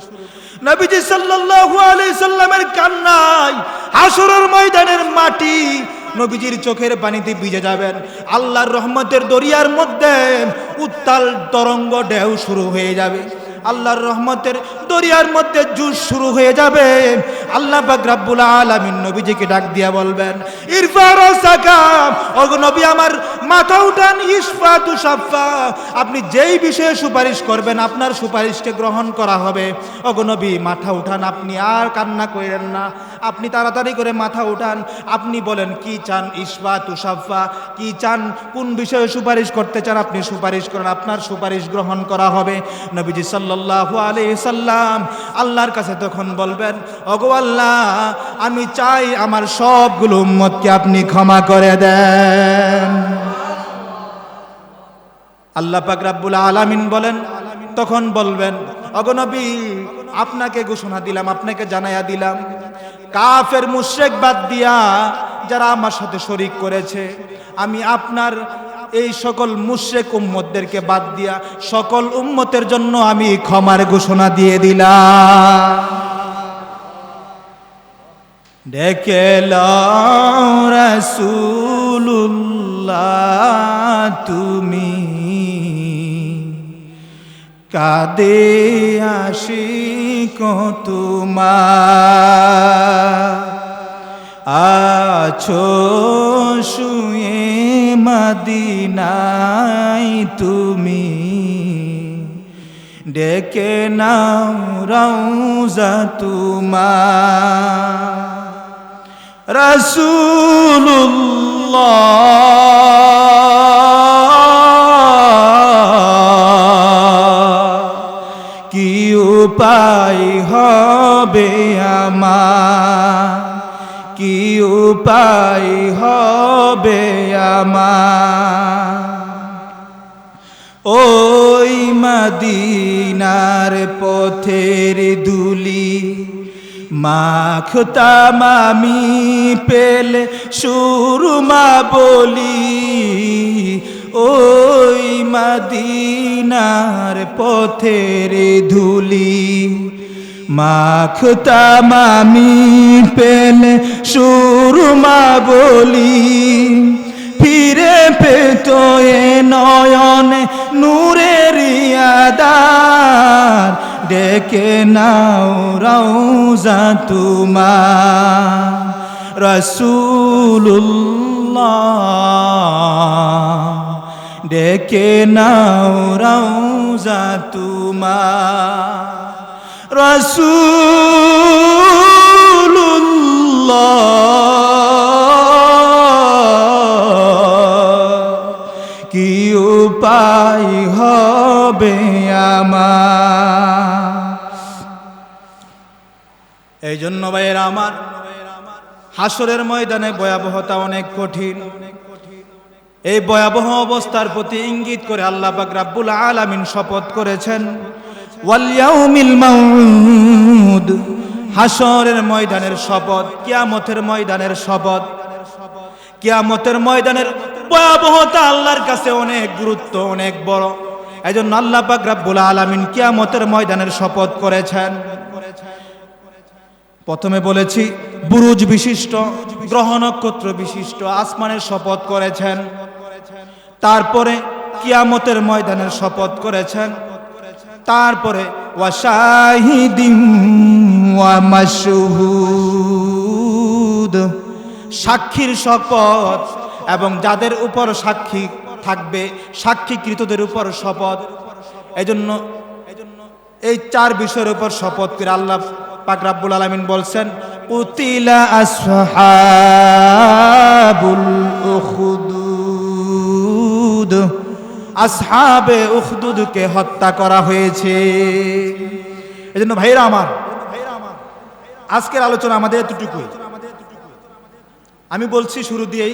নবীজি সাল্লাল্লাহু আলাইহি সাল্লামের কান্নায় হাসরের ময়দানের মাটি নবীজির চোখের পানিতে ভিজে যাবেন। আল্লাহর রহমতের দরিয়ার মধ্যে উত্তাল তরঙ্গ ঢেউ শুরু হয়ে যাবে, আল্লাহর রহমতের দরিয়ার মধ্যে জুস শুরু হয়ে যাবে। আল্লাহ পাক রব্বুল আলামিন নবীজিকে ডাক দিয়া বলবেন, ইরফা রাসাকা, ওগো নবী আমার মাথা উঠান, ইশফা তুশাফা, আপনি যেই বিষয়ে সুপারিশ করবেন আপনার সুপারিশকে গ্রহণ করা হবে। ওগো নবী মাথা উঠান, আপনি আর কান্না করেন না, আপনি তাড়াতাড়ি করে মাথা উঠান, আপনি বলেন কি চান, ইশফা তুশাফা, কি চান, কোন বিষয়ে সুপারিশ করতে চান, আপনি সুপারিশ করেন, আপনার সুপারিশ গ্রহণ করা হবে। নবীজি সাল্লাল্লাহু আলাইহি সাল্লাম আল্লাহর কাছে তখন বলবেন, ওগো আল্লাহ, আমি চাই আমার সবগুলো উম্মতকে আপনি ক্ষমা করে দেন। আল্লাহ পাক রব্বুল আলামিন বলেন, তখন বলবেন, ওগো নবী, আপনাকে ঘোষণা দিলাম, আপনাকে জানাইয়া দিলাম, কাফের মুশরিক বাদ দিয়া যারা আমার সাথে শরীক করেছে, আমি আপনার এই সকল মুশরিক উম্মতদেরকে বাদ দিয়া সকল উম্মতের জন্য আমি ক্ষমার ঘোষণা দিয়ে দিলাম। ডেকে লও রাসূলুল্লাহ তুমি, কাঁদে আশিক তোমার, আছো শুয়ে মদিনায় তুমি, ডেকে নাও রওজা তোমার। রাসূলুল্লাহ, কি উপায় হবে আমার, কি উপায় হবে আমার, ওই মদিনার পথের ধুলি মাখতাম আমি পেলে সুরমা বলি, ওই মদিনার পথের ধুলি মাখতাম আমি পেলে সুরমা বলি, ফিরে পেত এ নয়নে নূরের আধার, ডেকে নাও রওজা তোমার রাসূলুল্লাহ, ডেকে নাও রওজা তোমার রাসূলুল্লাহ, কি উপায় হবে আমার। এই জন্য ভাইয়েরা আমার, হাসরের ময়দানে ভয়াবহতা অনেক কঠিন। এই ভয়াবহ অবস্থার প্রতি ইঙ্গিত করে আল্লাহ পাক রব্বুল আলামিন শপথ করেছেন, ওয়াল ইয়াউমিল মাউদ, হাসরের ময়দানের শপথ, কিয়ামতের ময়দানের শপথ। কিয়ামতের ময়দানের ভয়াবহতা আল্লাহর কাছে অনেক গুরুত্ব, অনেক বড়। এজন্য আল্লাহ পাক রব্বুল আলামিন কিয়ামতের ময়দানের শপথ করেছেন। প্রথমে বলেছি বুরুজ বিশিষ্ট, গ্রহ নক্ষত্র বিশিষ্ট আসমানের শপথ করেছেন। তারপরে কিয়ামতের ময়দানের শপথ করেছেন। তারপরে ওয়া শাহিদিন ওয়া মাশহুদ, সাক্ষীর শপথ এবং যাদের উপর সাক্ষী থাকবে, সাক্ষীকৃতদের উপর শপথ। এজন্য এই চার বিষয়ের উপর শপথ করে আল্লাহ পাক রব্বুল আলামিন বলছেন, কুতিলা আসহাবুল উখদুদ, আসহাবে উখদুদকে হত্যা করা হয়েছে। এজন্য ভাইরা আমার, আজকের আলোচনা আমাদের এতটুকুই। আমি বলছি শুরু দিয়েই,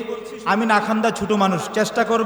আমি নাখান্দা ছোট মানুষ, চেষ্টা করব